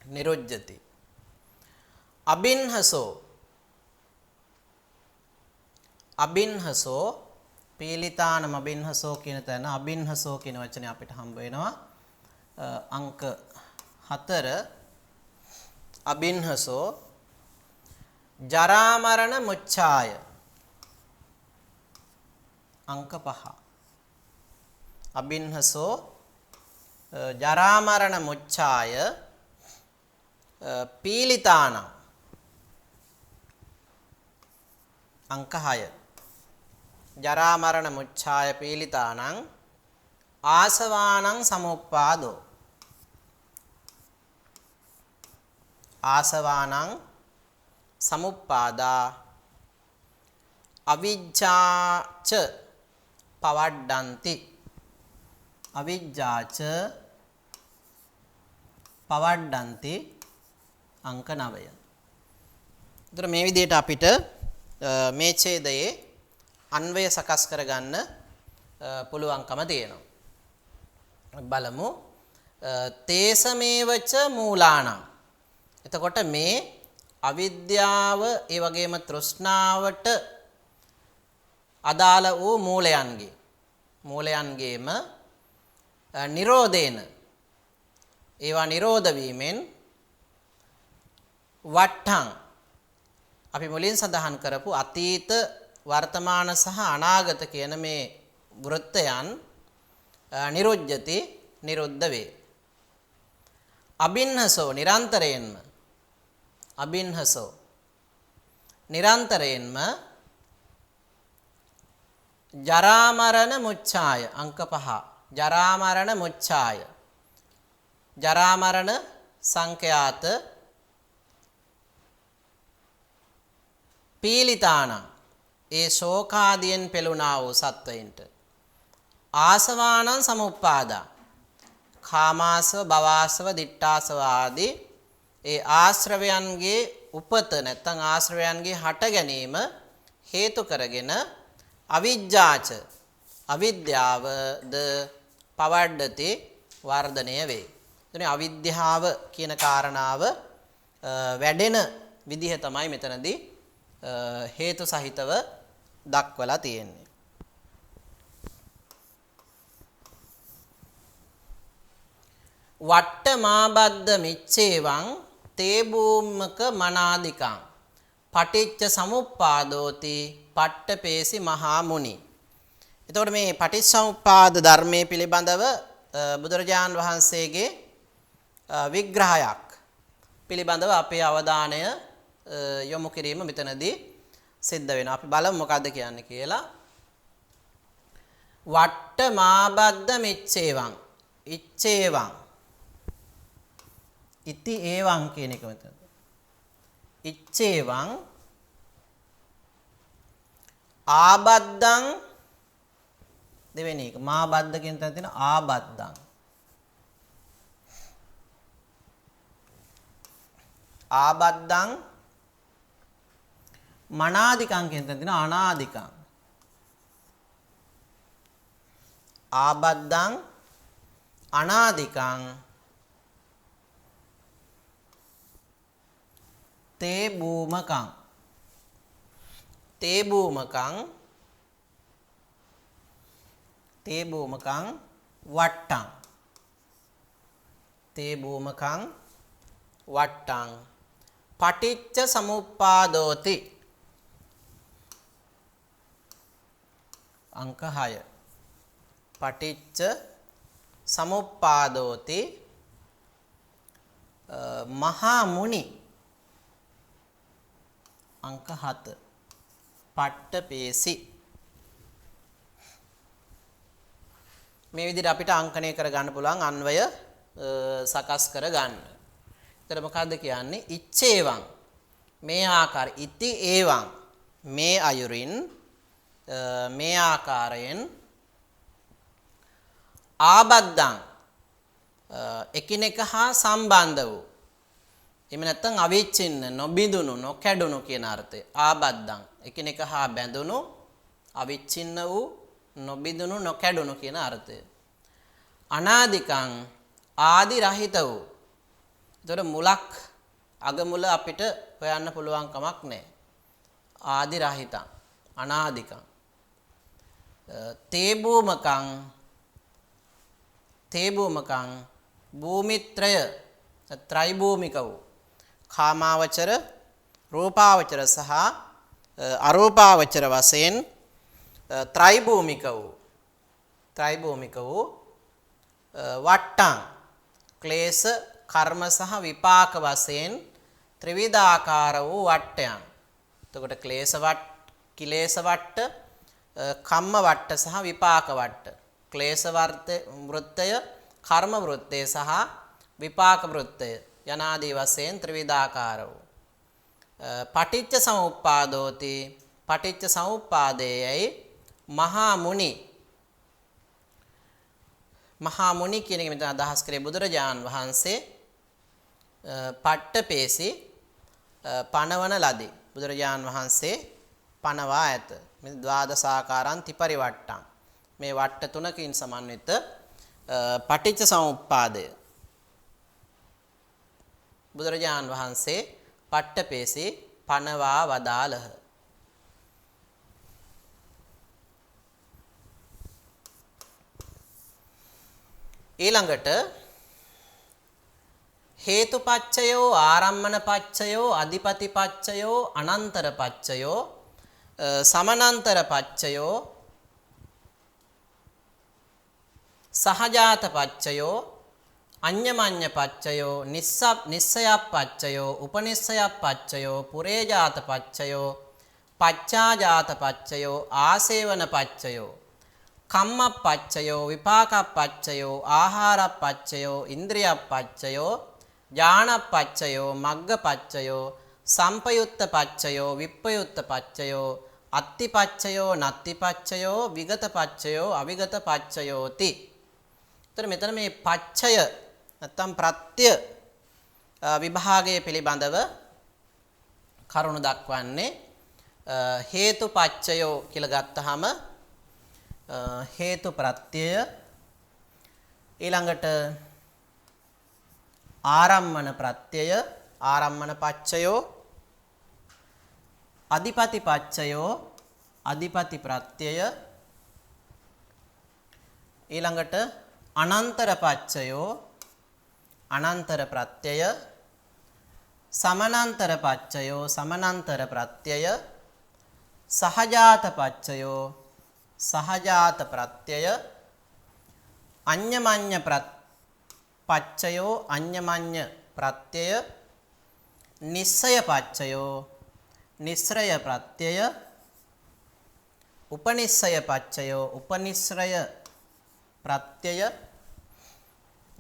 නිරුජ්ජති අබින්හසෝ පීලිතානම අබින්හසෝ කියන තැන අබින්හසෝ කියන වචනේ අපිට හම්බ වෙනවා අංක 4 අබින්හසෝ ජරා මරණ මුච්ඡාය අංක 5 අබින්හසෝ ජරා මරණ මුච්ඡාය පීලිතානං අංක 6 ජරා මරණ මුච්ඡාය පීලිතානං ආසවානං සමුප්පාදෝ ආසවානං සමුප්පාදා අවිජ්ජාච පවඩ්ඩන්ති අවිජ්ජාච පවඩ්ඩන්ති අංක 9. ඒතර මේ විදිහට අපිට මේ ඡේදයේ අන්වය සකස් කරගන්න පුළුවන්කම තියෙනවා. බලමු තේසමේවච මූලානං. එතකොට මේ අවිද්‍යාව ඒ වගේම තෘෂ්ණාවට අදාළ වූ මූලයන්ගේම නිරෝධේන ඒවා නිරෝධ වීමෙන් වට්ටං අපි මුලින් සඳහන් කරපු අතීත වර්තමාන සහ අනාගත කියන මේ වෘත්තයන් නිරුද්ධති නිරුද්ධ වේ. අබින්නසෝ නිරන්තරයෙන්ම අබින්නසෝ නිරන්තරයෙන්ම ජරා මරණ මුච්ඡාය අංක 5 ජරා මරණ මුච්ඡාය ජරා මරණ සංඛ්‍යාත පීලිතාන ඒ ශෝකාදියෙන් පෙළුණා වූ සත්වයින්ට ආසවානං සමුප්පාදා කාමාසව භවාසව දිට්ඨාසව ආදී ඒ ආශ්‍රවයන්ගේ උපත නැත්නම් ආශ්‍රවයන්ගේ හට ගැනීම හේතු කරගෙන අවිජ්ජාච අවිද්‍යාවද පවඩ්ඩති වර්ධනය වේ. එතන අවිද්‍යාව කියන කාරණාව වැඩෙන විදිහ තමයි මෙතනදී හේතු සහිතව දක්වලා තියෙන්නේ. වට්ට මාබද්ද මිච්ඡේවං තේ භූමක මනාදිකං පටිච්ච සමුප්පාදෝති පට්ඨපේසි මහා මුනි. එතකොට මේ පටිච්චසමුප්පාද ධර්මයේ පිළිබඳව බුදුරජාන් වහන්සේගේ විග්‍රහයක් පිළිබඳව අපේ අවධානය යොමු කිරීම මෙතනදී සිද්ධ වෙනවා. අපි බලමු මොකද්ද කියන්නේ කියලා. වට්ට මාබද්ද මිච්ඡේවං ඉච්ඡේවං ඉති ඒවං කියන එක මෙතන. ඉච්ඡේවං ආබද්දං දෙවෙනි එක මාබද්ද කියන තැන තියෙන ආබද්දං ආබද්දං මනාදිකං කියන තැන තියෙන අනාදිකං ආබද්දං අනාදිකං තේ භූමකං තේ භූමකං තේ භූමකං වට්ටං තේ භූමකං වට්ටං පටිච්ච සමුප්පාදෝති අංක 6 පටිච්ච සමුප්පාදෝති මහා මුනි අංක 7 පට්ඨපේසි. මේ විදිහට අපිට අංකණය කර ගන්න පුළුවන් අන්වය සකස් කර ගන්න. එතන මොකද්ද කියන්නේ? ඉච්ඡේවං මේ ආකාර ඉති ඒවං මේ අයුරින් මේ ආකාරයෙන් ආබද්දං එකිනෙක හා සම්බන්ධ වූ එහෙම නැත්නම් අවිච්ඡින්න නොබිඳුණු නොකැඩුණු කියන අර්ථය ආබද්දං එකිනෙක හා බැඳුණු අවිච්ඡින්න වූ නොබිඳුණු නොකැඩුණු කියන අර්ථය අනාදිකං ආදි රහිත වූ. ඒතර මුලක් අගමුල අපිට හොයන්න පුළුවන් කමක් නැහැ. ආදි රහිතං අනාදිකං තේ භූමකං භූමිත්‍රය ත්‍රිභූමික වූ කාමාවචර රූපාවචර සහ අරූපාවචර වශයෙන් ත්‍රිභූමික වූ වට්ටං ක්ලේශ කර්ම සහ විපාක වශයෙන් ත්‍රිවිධාකාර වූ වට්ටයන්. එතකොට කිලේශ වට්ට කම්ම වට්ට සහ විපාක වට්ට. ක්ලේශ වෘත්තය කර්ම වෘත්තය සහ විපාක වෘත්තය යනාදී වශයෙන් ත්‍රිවිධාකාර වූ පටිච්ච සමුප්පාදෝති පටිච්ච සමුප්පාදේයයි මහා මුනි කියන එක මෙතන අදහස් කරේ බුදුරජාන් වහන්සේ පට්ඨපේසි පනවන ලදී. බුදුරජාන් වහන්සේ පනවා ඇත. මේ ද්වාදසාකාරං ත්‍රිපරිවට්ටං මේ වට්ට තුනකින් සමන්විත පටිච්ච සමුප්පාදය බුදුරජාන් වහන්සේ පට්ඨපේසි පනවා වදාළහ. ඊළඟට හේතුපච්චයෝ ආරම්මන පච්චයෝ අධිපති පච්චයෝ අනන්තර පච්චයෝ සමනන්තර පච්චයෝ සහජාත පච්චයෝ අඤ්ඤමඤ්ඤ පච්චයෝ නිස්සයප් පච්චයෝ උපනිස්සයප් පච්චයෝ පුරේජාත පච්චයෝ පච්චාජාත පච්චයෝ ආසේවන පච්චයෝ කම්මප්පච්චයෝ විපාකප්පච්චයෝ ආහාරප්පච්චයෝ ඉන්ද්‍රියප්පච්චයෝ ඥානප්පච්චයෝ මග්ගපච්චයෝ සම්පයුත්තපච්චයෝ විප්පයුත්තපච්චයෝ අත්තිපච්චයෝ නත්තිපච්චයෝ විගතපච්චයෝ අවිගතපච්චයෝති. එතන මෙතන මේ පච්චය නැත්තම් ප්‍රත්‍ය විභාගයේ පිළිබඳව කරුණු දක්වන්නේ හේතුපච්චයෝ කියලා ගත්තාම හේතු ප්‍රත්‍යය ඊළඟට ආරම්මන ප්‍රත්‍යය ආරම්මන පච්චයෝ අධිපති පච්චයෝ අධිපති ප්‍රත්‍යය ඊළඟට අනන්තර පච්චයෝ අනන්තර ප්‍රත්‍යය සමනන්තර පච්චයෝ සමනන්තර ප්‍රත්‍යය සහජාත පච්චයෝ සහජාත ප්‍රත්‍යය අඤ්ඤමඤ්ඤ පච්චයෝ අඤ්ඤමඤ්ඤ ප්‍රත්‍යය නිස්සය පච්චයෝ නිස්සය ප්‍රත්‍යය උපනිස්සය පච්චයෝ උපනිස්සය ප්‍රත්‍යය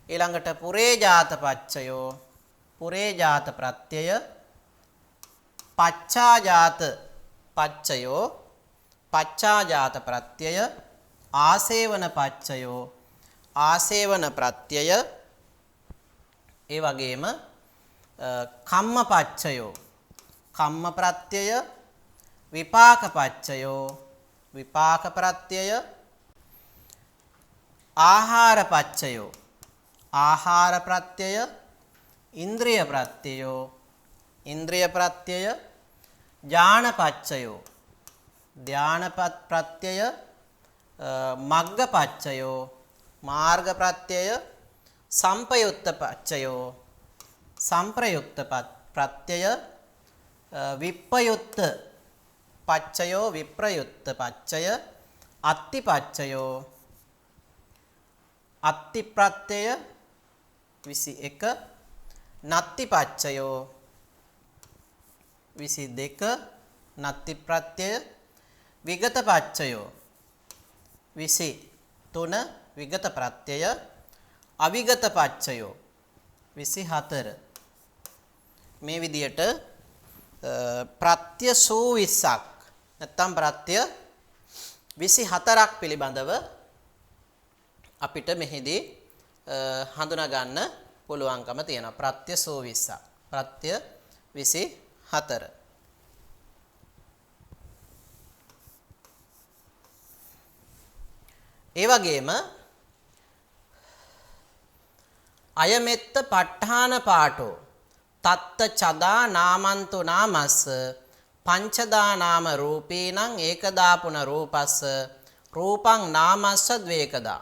ඊළඟට පුරේජාත පච්චයෝ පුරේජාත ප්‍රත්‍යය පච්චාජාත පච්චයෝ පච්චාජාත ප්‍රත්‍යය ආසේවන පච්චයෝ ආසේවන ප්‍රත්‍යය ඒ වගේම කම්ම පච්චයෝ කම්ම ප්‍රත්‍යය විපාක පච්චයෝ විපාක ප්‍රත්‍යය ආහාර පච්චයෝ ආහාර ප්‍රත්‍යය ඉන්ද්‍රිය ප්‍රත්‍යයෝ ඉන්ද්‍රිය ප්‍රත්‍යය ඥාන පච්චයෝ ධාන ප්‍රත්‍යය මග්ග පච්චයෝ මාර්ග ප්‍රත්‍යය සම්පයුත්ත පච්චයෝ සම්ප්‍රයුක්ත ප්‍රත්‍යය විප්පයුත්ත පච්චයෝ විප්‍රයුත්ත පච්චය අත්ති පච්චයෝ අත්ති ප්‍රත්‍යය 21 නත්ති පච්චයෝ 22 නත්ති ප්‍රත්‍යය විගත පච්චයෝ 23 විගත ප්‍රත්‍යය අවිගත පච්චයෝ 24 මේ විදියට ප්‍රත්‍ය 120ක් නැත්නම් ප්‍රත්‍ය 24ක් පිළිබඳව අපිට මෙහිදී හඳුනා ගන්න පුළුවන්කම තියෙනවා. ප්‍රත්‍ය 120ක් ප්‍රත්‍ය 24 ඒ වගේම අයමෙත්ත ප ဋ ාණ පාඨෝ තත්ත චදා නාමන්තු නාමස්ස පංචදා නාම රූපේනං ඒකදා පුන රූපස්ස රූපං නාමස්ස ද්වේකදා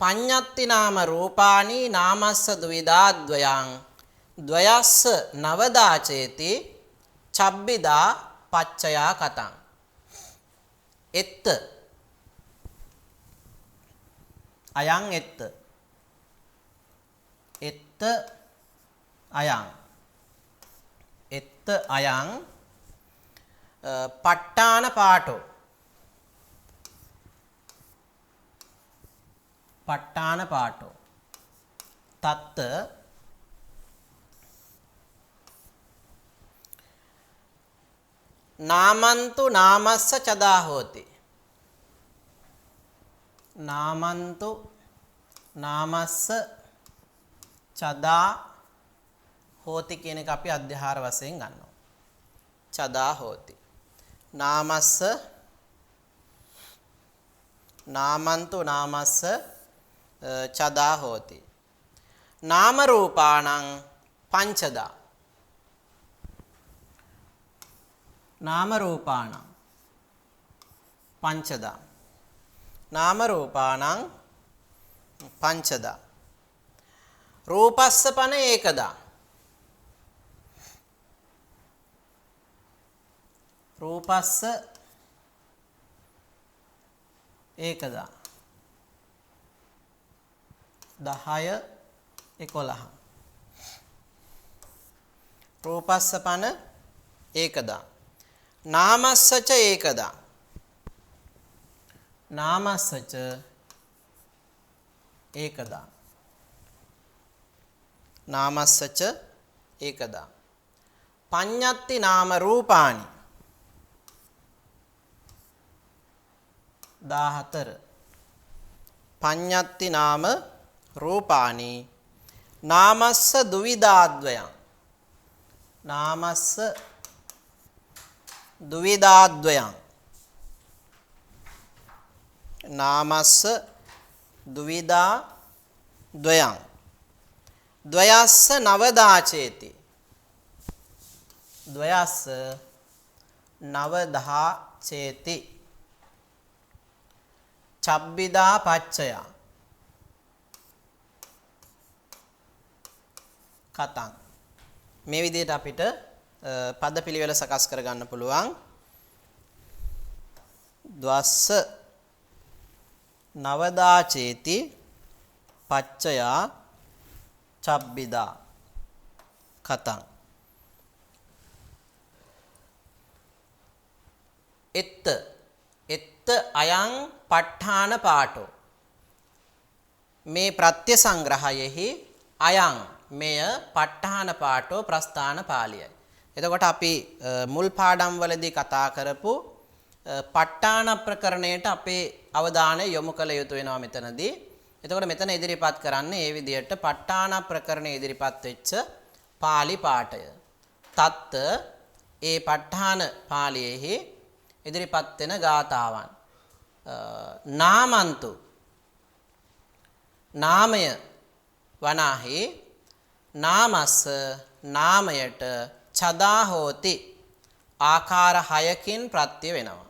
පඤ්ඤත්ති නාම රූපානි නාමස්ස ද්විදා ද්වයං ද්වයස්ස නවදා චේති චබ්බිදා පච්චයා කතං එත්ත අයං එත්ත එත්ත අයං එත්ත අයං ප ဋ ාණ පාඨෝ ප ဋ ාණ පාඨෝ තත්ත නාමන්තු නාමස්ස චදා හෝති නාමන්තු නාමස්ස චදා හෝති කියන එක අපි අධ්‍යාහාර වශයෙන් ගන්නවා. චදා හෝති නාමස්ස නාමන්තු නාමස්ස චදා හෝති නාම රූපාණං පංචදා නාම රූපාණං පංචදා නාම රූපාණං පංචදා රූපස්ස පන ඒකදා. රූපස්ස ඒකදා. 10 11. රූපස්ස පන ඒකදා. නාමස්සච ඒකදා. නාමස්සච ඒකදා. නාමස්සච ඒකදා. පඤ්ඤත්ති නාම රූපානි 14. පඤ්ඤත්ති නාම රූපානි නාමස්ස දුවිදාද්වයං. නාමස්ස දුවිදාද්වයං. නාමස්ස දුවිදා ද්වයං. ද්වයස්ස නවදාචේති. ද්වයස්ස නවදාචේති. චබ්බිදා පච්චය කතං. මේ විදිහට අපිට පද පිළිවෙල සකස් කර ගන්න පුළුවන්. ද්වස්ස නවදාචේති පච්චයා චබ්බිදා කතං. එත්ත අයං ප ဋ ාණ පාඨෝ. මේ ප්‍රත්‍ය සංග්‍රහයෙහි අයං මෙය ප ဋ ාණ පාඨෝ ප්‍රස්ථාන පාළියයි. එතකොට අපි මුල් පාඩම් වලදී කතා කරපු ප ဋ ාණ ප්‍රකරණයට අපේ අවධානය යොමු කළ යුතු වෙනවා මෙතනදී. එතකොට මෙතන ඉදිරිපත් කරන්නේ මේ විදිහට ප ဋ ාණ ප්‍රකරණය ඉදිරිපත් වෙච්ච පාළි පාඨය. තත්ත ඒ ප ဋ ාණ පාළියේහි ඉදිරිපත් වෙන ගාථාවන්. නාමන්තු නාමය වනාහි නාමස්ස නාමයට චදා හෝති ආකාර 6කින් ප්‍රත්‍ය වෙනවා.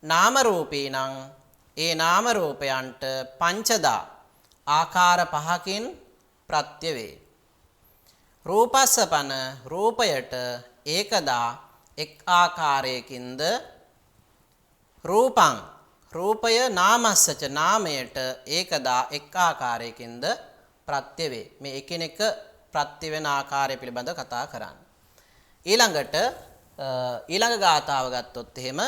නාම රූපීනං ඒ නාම රූපයන්ට පංචදා ආකාර 5කින් ප්‍රත්‍ය වේ. රූපස්සපන රූපයට ඒකදා එක් ආකාරයකින්ද රූපං රූපය නාමස්සච නාමයට ඒකදා එක් ආකාරයකින්ද ප්‍රත්‍ය වේ. මේ එකිනෙක ප්‍රත්‍ය වෙන ආකාරය පිළිබඳව කතා කරන්න. ඊළඟට ඊළඟ ගාථාව ගත්තොත් එහෙම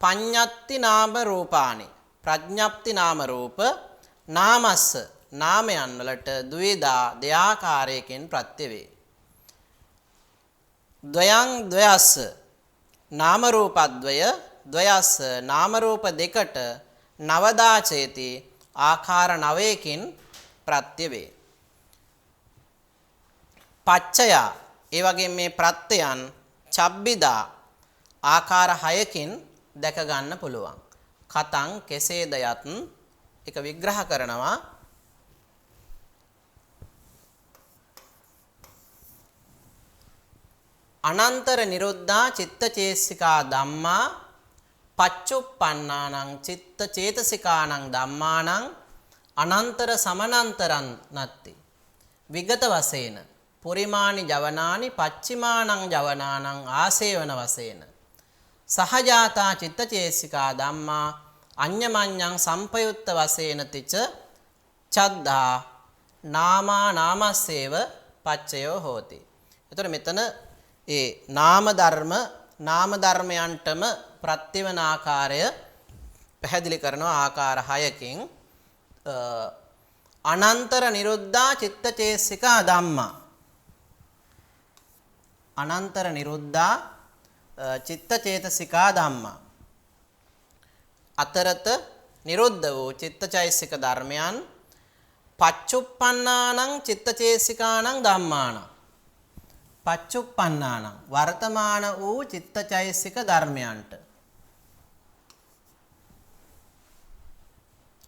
පඤ්ඤත්ති නාම රූපානි ප්‍රඥප්ති නාම රූප නාමස්ස නාමයන් වලට ද්විදා දෙආකාරයකින් ප්‍රත්‍ය වේ. ද්වයං ද්වයස්ස නාම රූපද්වය ද්වයස්ස නාම රූප දෙකට නවදාචේති ආකාර 9කින් ප්‍රත්‍ය වේ. පච්චය ඒ වගේ මේ ප්‍රත්‍යයන් චබ්බිදා ආකාර 6කින් දැක ගන්න පුළුවන්. කතං කෙසේද යත් එක විග්‍රහ කරනවා. අනන්තර නිරුද්ධා චිත්තචේසිකා ධම්මා පච්චුප්පන්නානං චිත්ත චේතසිකානං ධම්මානං අනන්තර සමනන්තරං නත්ති. විගත වශයෙන් පුරිමානි ජවනානි පච්චිමානං ජවනානං ආසේවන වශයෙන් සහජාතා චිත්තචේසිකා ධම්මා අඤ්ඤමඤ්ඤං සම්පයුත්ත වශයෙන් තිච චද්දා නාමා නාමස්සේව පච්චයෝ හෝති. එතකොට මෙතන ඒ නාම ධර්මයන්ටම ප්‍රත්‍යවන ආකාරය පැහැදිලි කරනවා ආකාර 6කින්. අනන්තර නිරුද්ධා චිත්තචේසිකා ධම්මා අනන්තර නිරුද්ධා චිත්තචේතසිකා ධම්මා අතරත නිරුද්ධ වූ චිත්තචෛසික ධර්මයන් පච්චුප්පන්නානං චිත්තචේසිකානං ධම්මානං පච්චුප්පන්නානං වර්තමාන වූ චිත්තචෛසික ධර්මයන්ට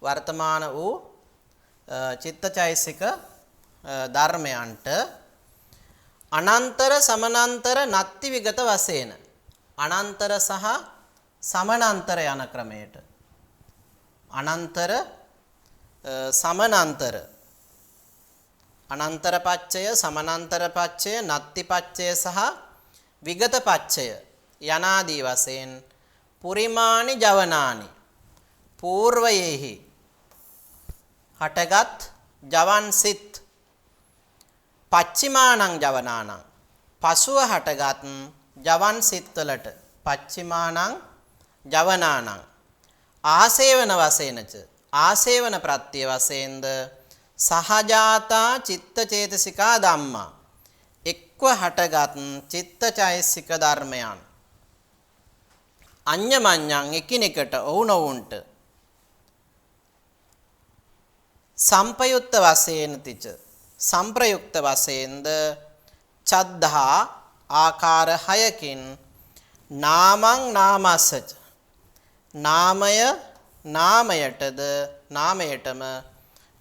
වර්තමාන වූ චිත්තචෛසික ධර්මයන්ට අනන්තර සමනන්තර නත්ති විගත වශයෙන් අනන්තර සහ සමනන්තර යන ක්‍රමයට අනන්තර සමනන්තර අනන්තර පච්චය, සමානන්තර පච්චය, නත්ති පච්චය සහ විගත පච්චය යනාදී වශයෙන් පුරිමානි ජවනානි పూర్වයේහි හටගත් ජවන් සිත් පච්චිමානං ජවනානං පසුව හටගත් ජවන් සිත්වලට පච්චිමානං ජවනානං ආසේවන වශයෙන්ච ආසේවන ප්‍රත්‍ය වශයෙන්ද සහජාතා චිත්ත චේතසිකා ධම්මා එක්ව හටගත් චිත්ත චෛතසික ධර්මයන් අඤ්ඤමඤ්ඤං එකිනෙකට ඔවුනොවුන්ට සම්පයුක්ත වශයෙන් තිච සම්ප්‍රයුක්ත වශයෙන්ද චද්ධා ආකාර 6කින් නාමං නාමස්සච නාමය නාමයටද නාමයටම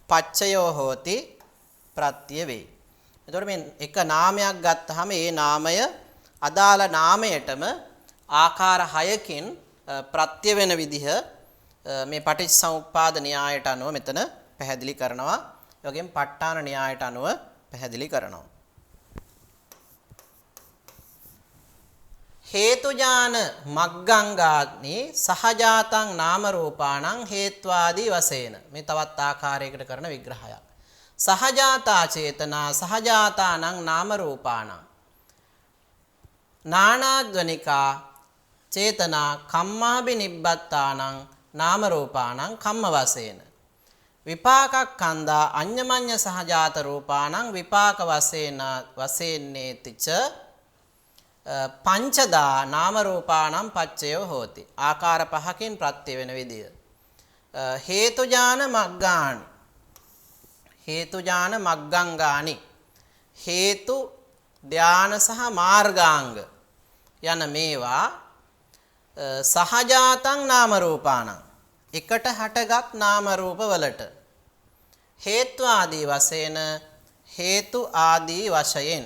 පච්චයෝ හෝති ප්‍රත්‍ය වේ. එතකොට මේ එක නාමයක් ගත්තාම ඒ නාමය අදාළ නාමයටම ආකාර 6කින් ප්‍රත්‍ය වෙන විදිහ මේ පටිච්චසමුප්පාද න්‍යායට අනුව මෙතන පැහැදිලි කරනවා. ඒ වගේම ප ဋ ාණ න්‍යායට අනුව පැහැදිලි කරනවා. හේතුජාන මග්ගංගානි සහජාතං නාම රූපාණං හේත්වාදී වශයෙන් මේ තවත් ආකාරයකට කරන විග්‍රහයක්. සහජාතා චේතනා සහජාතානං නාම රූපාණං නානාද්වනිකා චේතනා කම්මාබිනිබ්බත්තානං නාම රූපාණං කම්ම වශයෙන් විපාකක්ඛන්දා අඤ්ඤමඤ්ඤ සහජාත රූපාණං විපාක වශයෙන්නේතිච පංචදා නාම රූපාණං පච්චයෝ හෝති. ආකාර 5කින් ප්‍රත්‍ය වෙන විදිය. හේතුජාන මග්ගානි හේතුජාන මග්ගංගානි හේතු ධාන සහ මාර්ගාංග යන මේවා සහජාතං නාම රූපාණං එකට හටගත් නාම රූප වලට හේත්වාදී වශයෙන් හේතු ආදී වශයෙන්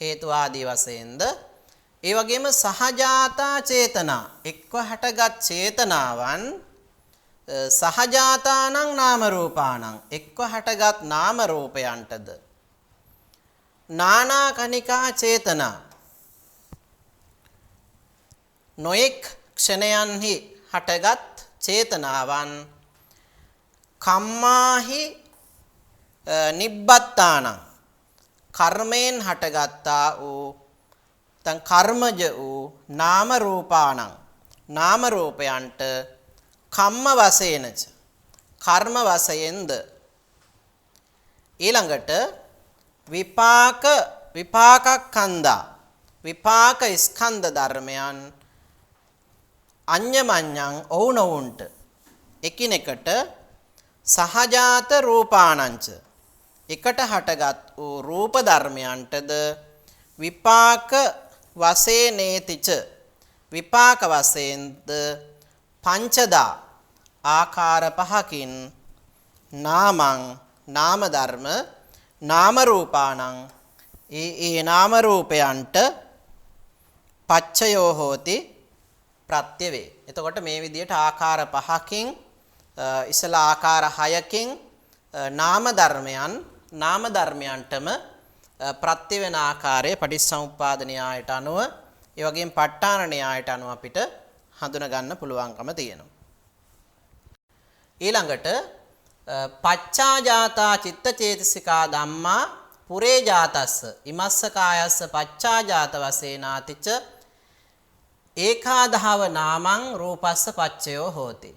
හේතු ආදී වශයෙන්ද ඒ වගේම සහජාතා චේතනා එක්ව හටගත් චේතනාවන් සහජාතානං නාම රූපාණං එක්ව හටගත් නාම රූපයන්ටද නානා කනිකා චේතනා නොඑක් ක්ෂණයන්හි හටගත් චේතනාවන් කම්මාහි නිබ්බත්තානං කර්මයෙන් හටගත්තා වූ තන් කර්මජ වූ නාම රූපාණං නාම රූපයන්ට කම්ම වශයෙන්ච කර්ම වශයෙන්ද ඊළඟට විපාකක්ඛන්දා විපාක ස්කන්ධ ධර්මයන් අඤ්ඤමඤ්ඤං ඔවුනොවුන්ට එකිනෙකට සහජාත රූපාණංච එකට හටගත් වූ රූප ධර්මයන්ටද විපාක වශයෙනේතිච විපාක වශයෙන්ද පංචදා ආකාර 5කින් නාමං නාම ධර්ම නාම රූපාණං ඒ නාම රූපයන්ට පච්චයෝ හෝති ප්‍රත්‍ය වේ. එතකොට මේ විදිහට ආකාර 5කින් ඉස්සලා ආකාර 6කින් නාම ධර්මයන්ටම ප්‍රත්‍ය වෙන ආකාරය පටිච්චසමුප්පාද න්‍යායට අනුව ඒ වගේම ප ဋ ාණ න්‍යායට අනුව අපිට හඳුනා ගන්න පුළුවන්කම තියෙනවා. ඊළඟට පච්චාජාතා චිත්තචේතසිකා ධම්මා පුරේ ජාතස්ස ඉමස්ස කායස්ස පච්චාජාත වශයෙනාතිච ඒකාධාව නාමං රූපස්ස පච්චයෝ හෝති.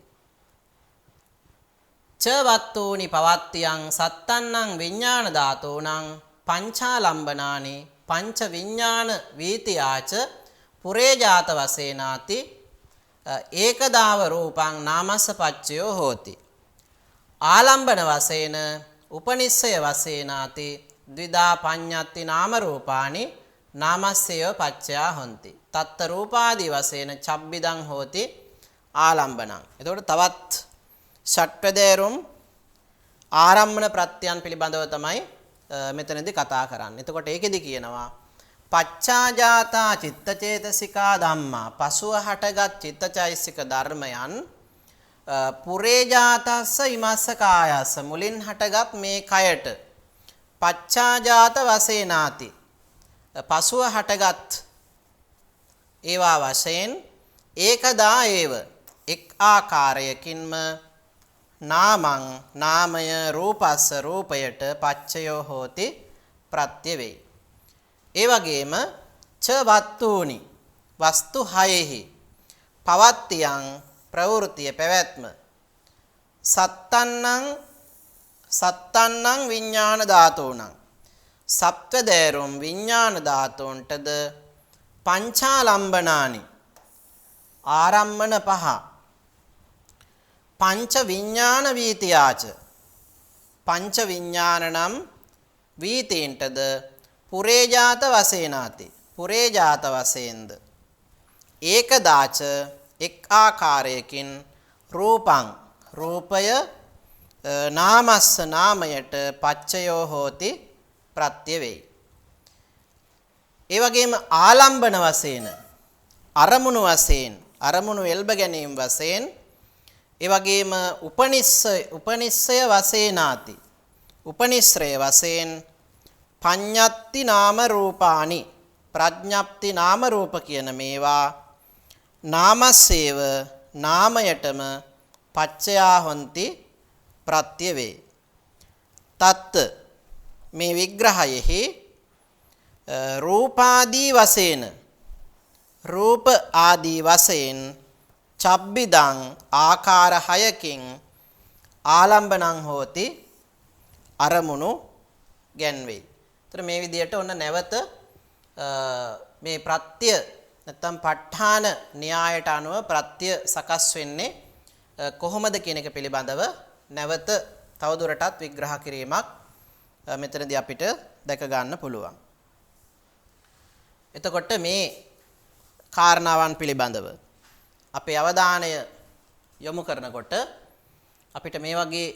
ච වත්තෝනි පවත්තියං සත්තන්නං විඥාන ධාතෝනං පංචාලම්බනානි පංච විඥාන වීතියාච පුරේ ජාත වශයෙනාති ඒකදාව රූපං නාමස්ස පච්චයෝ හෝති. ආලම්බන වශයෙන් උපනිස්සය වශයෙනාති ද්විදා පඤ්ඤත්ති නාම රූපානි නාමස්සය පච්චයා හොಂತಿ. තත්ත රූපාදී වශයෙන් චබ්බිදං හෝති ආලම්බනං. එතකොට තවත් ෂට්පදේරුම් ආරම්මන ප්‍රත්‍යයන් පිළිබඳව තමයි මෙතනදී කතා කරන්නේ. එතකොට ඒකෙදි කියනවා පච්චාජාතා චිත්තචේතසිකා ධම්මා පසුව හටගත් චිත්තචෛසික ධර්මයන් පුරේ ජාතස්ස ඉමස්ස කායස්ස මුලින් හටගත් මේ කයට පච්චාජාත වශයෙන්ාති පසුව හටගත් ඒවා වශයෙන් ඒකදා ඒව එක් ආකාරයකින්ම නාමං නාමය රූපස්ස රූපයට පච්චයෝ හෝති ප්‍රත්‍ය වේ. ඒ වගේම ච වත්තුනි වස්තු හයෙහි පවත්තියං ප්‍රවෘත්තිය පැවැත්ම සත්තන්නං විඥාන ධාතුණං සත්වදේරුම් විඥාන ධාතුන්ටද පංචාලම්බනානි ආරම්මන පහ පංච විඥාන වීතියාච පංච විඥානනම් වීතීන්ටද පුරේජාත වශයෙන්ාති පුරේජාත වශයෙන්ද ඒකදාච එක් ආකාරයකින් රූපං රූපය නාමස්ස නාමයට පච්චයෝ හෝති ප්‍රත්‍ය වෙයි. ඒ වගේම ආලම්බන වශයෙන් අරමුණු වශයෙන් අරමුණු එල්බ ගැනීම වශයෙන් ඒ වගේම උපනිස්සය වශයෙන්ාති උපනිශ්‍රය වශයෙන් පඤ්ඤත්ති නාම රූපානි ප්‍රඥප්ති නාම රූප කියන මේවා නාමස්සේව නාමයටම පච්චයා හොಂತಿ ප්‍රත්‍ය වේ. තත් මේ විග්‍රහයෙහි රූපාදී වශයෙන් රූප ආදී වශයෙන් චබ්බිදං ආකාර හයකින් ආලම්බනං හෝති අරමුණු ගැන්වේ. ඒතර මේ විදිහට ඔන්න නැවත මේ ප්‍රත්‍ය නැත්නම් ප ဋ ාණ න්‍යායට අනුව ප්‍රත්‍ය සකස් වෙන්නේ කොහොමද කියන එක පිළිබඳව නැවත තවදුරටත් විග්‍රහ කිරීමක් මෙතනදී අපිට දැක ගන්න පුළුවන්. එතකොට මේ කාරණාවන් පිළිබඳව අපේ අවධානය යොමු කරනකොට අපිට මේ වගේ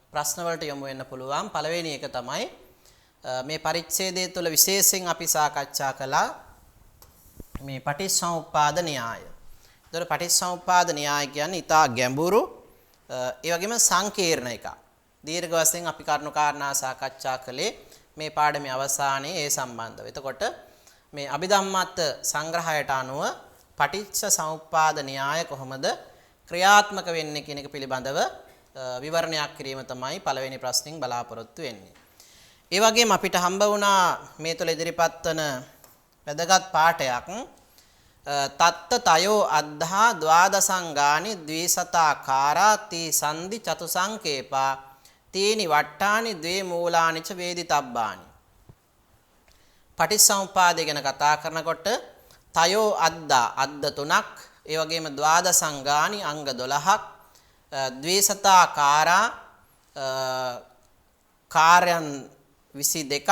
ප්‍රශ්න වලට යොමු වෙන්න පුළුවන්. පළවෙනි එක තමයි මේ පරිච්ඡේදය තුළ විශේෂයෙන් අපි සාකච්ඡා කළා මේ පටිච්චසමුප්පාද න්‍යාය. ඒතර පටිච්චසමුප්පාද න්‍යාය කියන්නේ ඊටා ගැඹුරු ඒ වගේම සංකීර්ණ එකක්. දීර්ඝ වශයෙන් අපි කරුණු කාරණා සාකච්ඡා කළේ මේ පාඩමේ අවසානයේ ඒ සම්බන්ධව. එතකොට මේ අභිධම්මත් සංග්‍රහයට අනුව පටිච්චසමුප්පාද න්‍යාය කොහොමද ක්‍රියාත්මක වෙන්නේ කියන එක පිළිබඳව විවරණයක් කිරීම තමයි පළවෙනි ප්‍රශ්نين බලාපොරොත්තු වෙන්නේ. ඒ වගේම අපිට හම්බ වුණා මේ තුළ ඉදිරිපත් වන වැදගත් පාඩයක් තත්ත තයෝ අද්ධා ද්වාදසංගානි ද්විසතාකාරා තී සන්ධි චතු සංකේපා තීනි වට්ටානි ද්වේ මූලානි ච වේදිතබ්බානි. පටිච්චසමුප්පාදය ගැන කතා කරනකොට තයෝ අද්දා අද්ද තුනක් ඒ වගේම ද්වාදසංගානි අංග 12ක් ද්විසතාකාරා කාර්යයන් 22ක්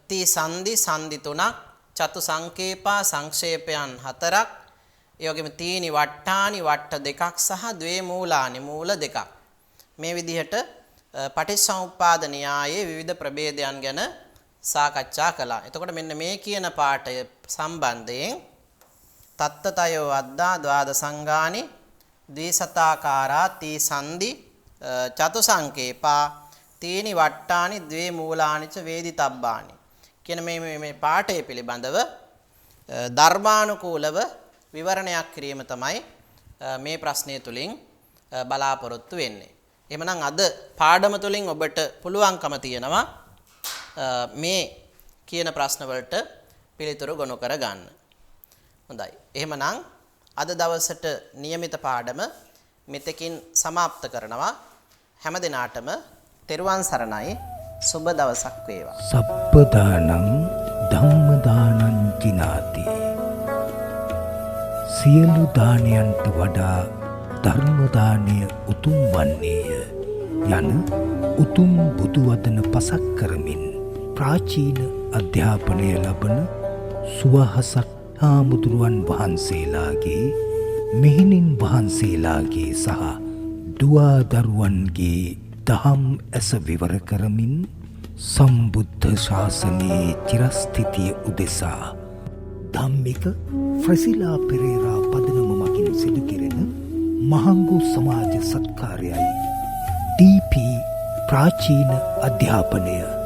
තී සන්ධි සන්ධි 3ක් චතු සංකේපා සංක්ෂේපයන් 4ක් ඒ වගේම තීනි වට්ටානි වට්ට 2ක් සහ ද්වේ මූලානි මූල 2ක් මේ විදිහට පටිච්චසමුප්පාද න්‍යායයේ විවිධ ප්‍රභේදයන් ගැන සාකච්ඡා කළා. එතකොට මෙන්න මේ කියන පාඩය සම්බන්ධයෙන් තත්තතයෝ අද්දා ද්වාදසංගානි ද්විසතාකාරා තී සන්ධි චතු සංකේපා තීනි වට්ටානි ද්වේ මූලානි ච වේදිතබ්බානි කියන මේ පාඩය පිළිබඳව ධර්මානුකූලව විවරණයක් කිරීම තමයි මේ ප්‍රශ්නය තුලින් බලාපොරොත්තු වෙන්නේ. එහෙමනම් අද පාඩම තුලින් ඔබට පුළුවන්කම තියෙනවා මේ කියන ප්‍රශ්න වලට පිළිතුරු ගොනු කර ගන්න. හොඳයි. එහෙමනම් අද දවසට નિયમિત පාඩම මෙතකින් સમાપ્ત කරනවා. හැම දිනාටම තෙරුවන් සරණයි. සුබ දවසක් වේවා. සප්පදානං ධම්මදානං කිනාති. සියලු දානයන්ට වඩා ධර්ම දානය උතුම් වන්නේය යන උතුම් බුදු වදන පසක් කරමින් ප්‍රාචීන අධ්‍යාපනය ලබන සුවහසක් හාමුදුරුවන් වහන්සේලාගේ මෙහෙණින් වහන්සේලාගේ සහ දුවා දරුවන්ගේ දහම් ඇස විවර කරමින් සම්බුද්ධ ශාසනයේ චිරස්ථිතිය උදෙසා ධම්මික ෆ්‍රසිලා පෙරේරා පදනම මගින් සිදු කෙරෙන මහඟු සමාජ සත්කාරයයි DP ප්‍රාචීන අධ්‍යාපනය